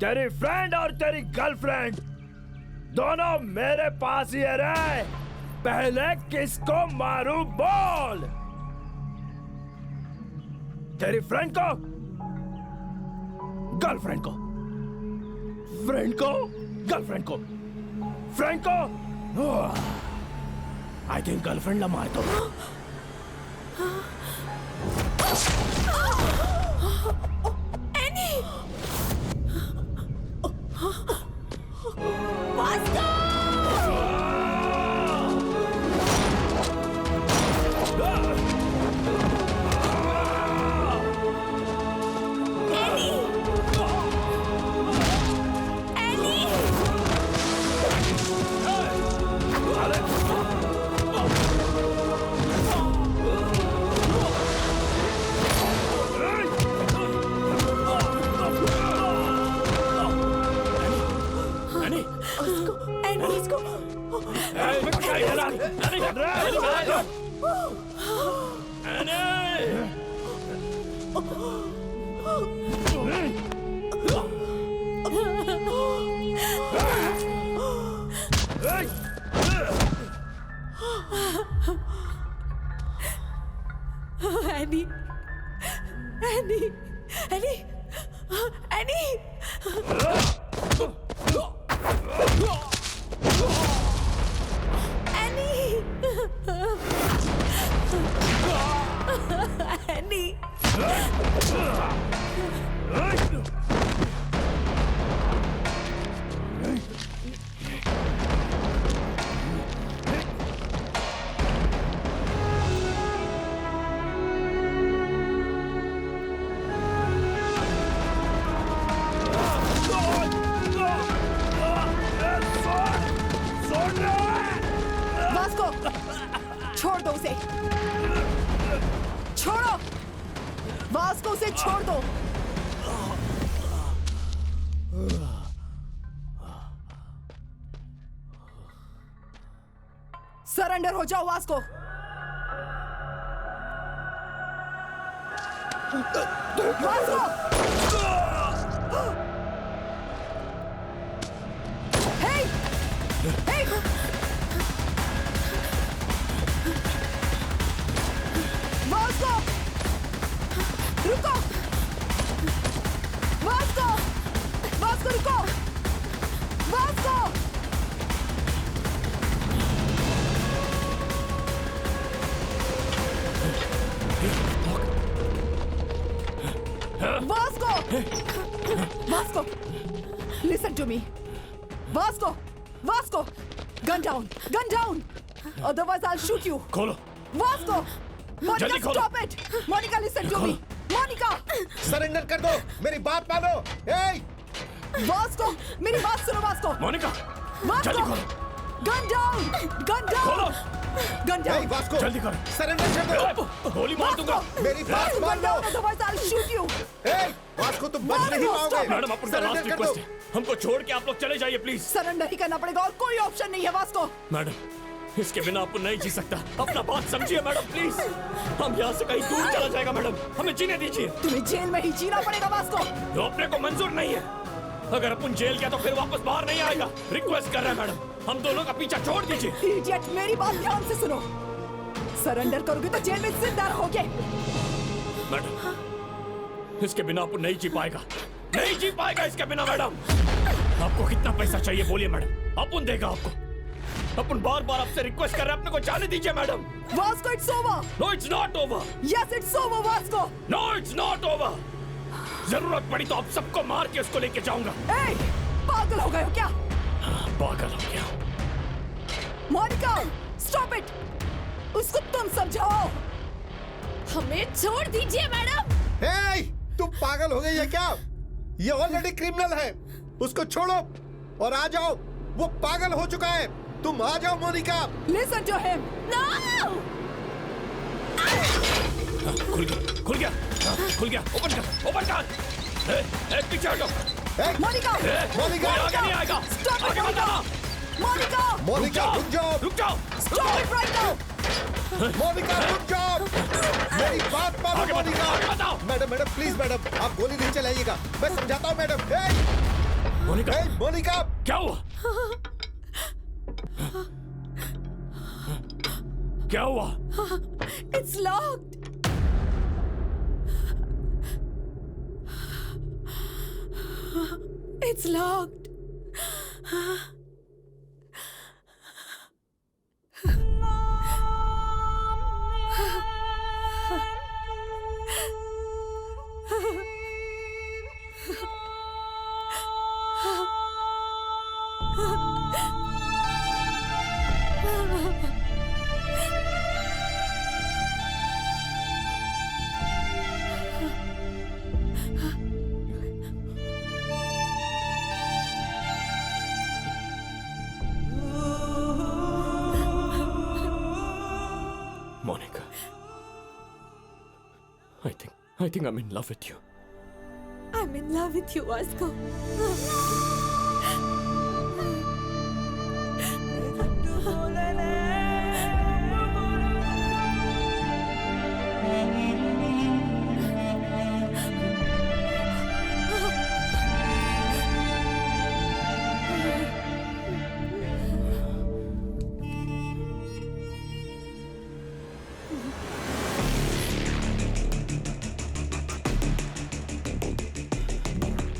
तेरी फ्रेंड और तेरी गर्लफ्रेंड दोनों मेरे पास ही है। पहले किसको मारूं बोल? तेरी फ्रेंड को, गर्लफ्रेंड को, फ्रेंड को, गर्लफ्रेंड को, फ्रेंड को। आई थिंक गर्लफ्रेंड ला मार दो। Any any any any any Vasco, छोड़ दो उसे, छोड़ो, वास्को उसे छोड़ दो। सरेंडर हो जाओ Vasco. Vasco! Hey! Hey! Vasco! रुको! वास्को! वास्को रुको! Vasco! Vasco! Vasco! Listen to me. Vasco! Vasco! Gun down! Gun down! Otherwise I'll shoot you. खोलो. Vasco! Monica, जल्दी खोलो. stop it! Monica, listen to me. Monica! Surrender कर दो, मेरी बात मानो। Hey! Vasco! मेरी बात सुनो Vasco! मोनिका, Vasco! जल्दी खोलो. Gun down! Gun down! खोलो. Gun down! Hey, Vasco! जल्दी करो. सरेंडर कर दो। गोली मार दूंगा. मेरी बात मान Gun low. down, otherwise I'll shoot you. Hey! Vasco तुम बच नहीं पाओगे। मैडम, आपका लास्ट रिक्वेस्ट है, हमको छोड़ के आप लोग चले जाइए प्लीज। सरेंडर ही करना पड़ेगा और कोई ऑप्शन नहीं है वास्को। मैडम, इसके बिना आपको नहीं जी सकता। अपना बात समझिए मैडम प्लीज। हम यहाँ से कहीं दूर चला जाएगा मैडम, हमें जीने दीजिए। तुम्हें जेल में ही जीना पड़ेगा वास्को। जो अपने को मंजूर नहीं है, अगर अपन जेल गया तो फिर वापस बाहर नहीं आएगा। रिक्वेस्ट कर रहे हैं मैडम, हम दोनों का पीछा छोड़ दीजिए। इडियट, मेरी बात ध्यान से सुनो। सरेंडर करोगे तो जेल में जिंदा रहोगे। मैडम, इसके बिना अपन नहीं जी पाएगा, नहीं जी पाएगा इसके बिना मैडम। आपको कितना पैसा चाहिए बोलिए मैडम, अपन देगा आपको। अपन बार बार आपसे रिक्वेस्ट कर रहे हैं, अपने को जाने दीजिए madam. Vasco, it's over. No it's not over. Yes it's over Vasco. No it's not over. जरूरत पड़ी तो आप सबको मार के उसको लेके जाऊंगा। ए, पागल हो गए हो क्या? पागल हो गया। Monica, stop it. उसको तुम समझाओ। हमें छोड़ दीजिए मैडम। Hey! तुम पागल हो गई है क्या? ये ऑलरेडी क्रिमिनल है, उसको छोड़ो और आ जाओ। वो पागल हो चुका है, तुम आ जाओ Monika. Listen to him. No! खुल गया, खुल गया, खुल गया। ओपन कर, ओपन कर। पीछे हटो। मोनिका, मोनिका, आगे नहीं आएगा। Stop आगे it मत right आना। now. मोनिका, मोनिका रुक जाओ, रुक जाओ। stop it right now. Monika रुक जाओ। मेरी बात मानो Monica. Madam, madam please madam, आप गोली नहीं चलाइएगा, मैं समझाता हूँ मैडम। मोनिका, मोनिका, क्या हुआ? क्या हुआ? It's locked. It's locked. Monica, I think I'm in love with you. I'm in love with you, Vasco.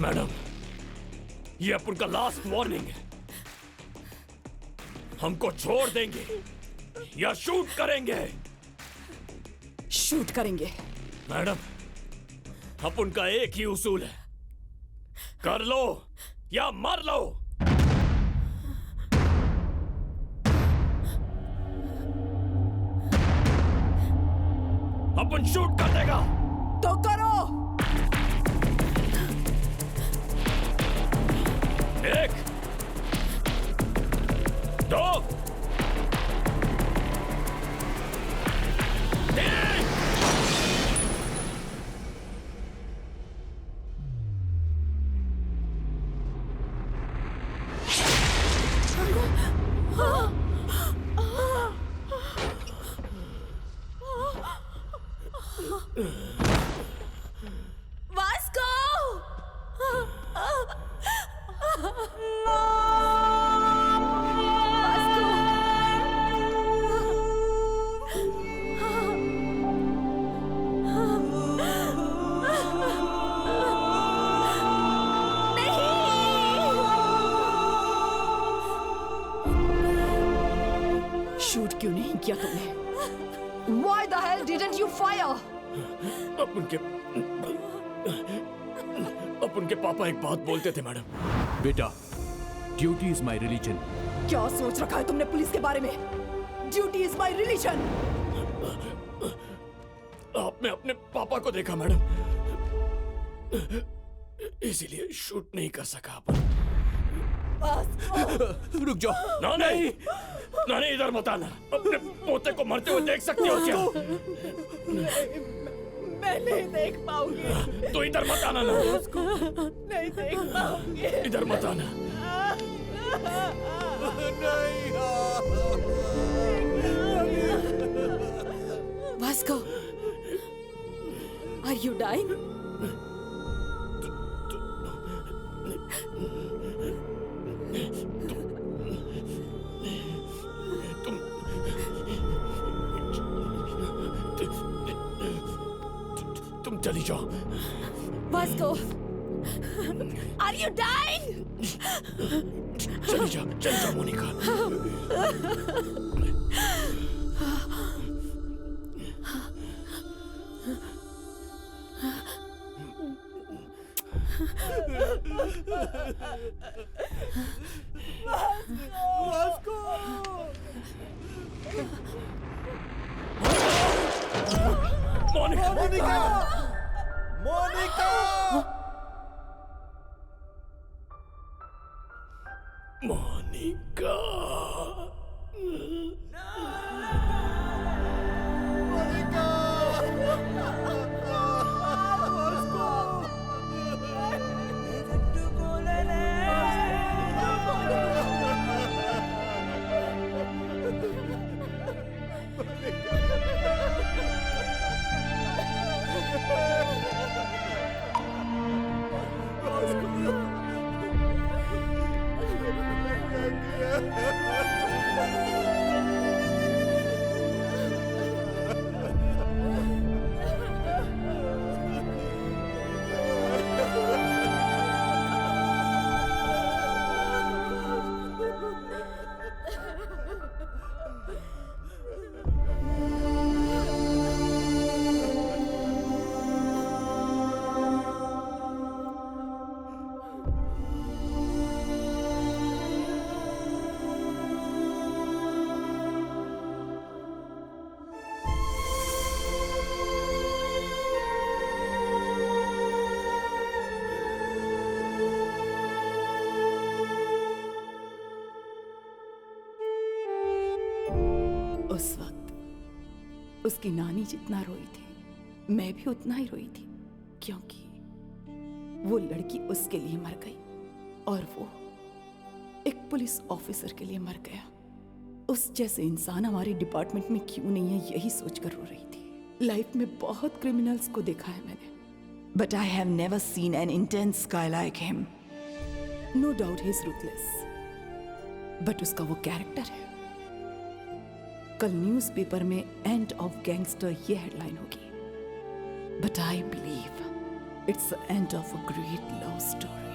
Madam, ये अपन का लास्ट वार्निंग है। हमको छोड़ देंगे या शूट करेंगे? शूट करेंगे। मैडम, अपन का एक ही उसूल है, कर लो या मर लो। अपन शूट कर देगा तो करो। एक, दो, तीन। वास्को! शूट क्यों नहीं किया तुमने? Why the hell didn't you fire? अपन के पापा एक बात बोलते थे मैडम। बेटा, ड्यूटी इज माई रिलीजन। क्या सोच रखा है तुमने पुलिस के बारे में? Duty is my religion. आपने अपने पापा को देखा मैडम, इसीलिए शूट नहीं कर सका अपन। रुक जाओ। ना नहीं, ना नहीं, इधर मत आना। अपने पोते को मरते हुए देख सकते हो क्या? मैं नहीं देख पाऊंगी। तो इधर मत आना ना। नहीं देख पाऊंगी। इधर मत आना। Vasco, are you dying? तुम चली जाओ। Vasco, are you dying? चली जाओ Monika. Vasco! Monika! Monica! Monica! Monika! उस वक्त उसकी नानी जितना रोई थी, मैं भी उतना ही रोई थी, क्योंकि वो लड़की उसके लिए मर गई और वो एक पुलिस ऑफिसर के लिए मर गया। उस जैसे इंसान हमारे डिपार्टमेंट में क्यों नहीं है, यही सोचकर रो रही थी। लाइफ में बहुत क्रिमिनल्स को देखा है मैंने, but I have never seen an intense guy like him. No doubt he is ruthless, but उसका वो कैरेक्टर है। कल न्यूज़पेपर में एंड ऑफ गैंगस्टर ये हेडलाइन होगी, but I believe It's the end of a great love story.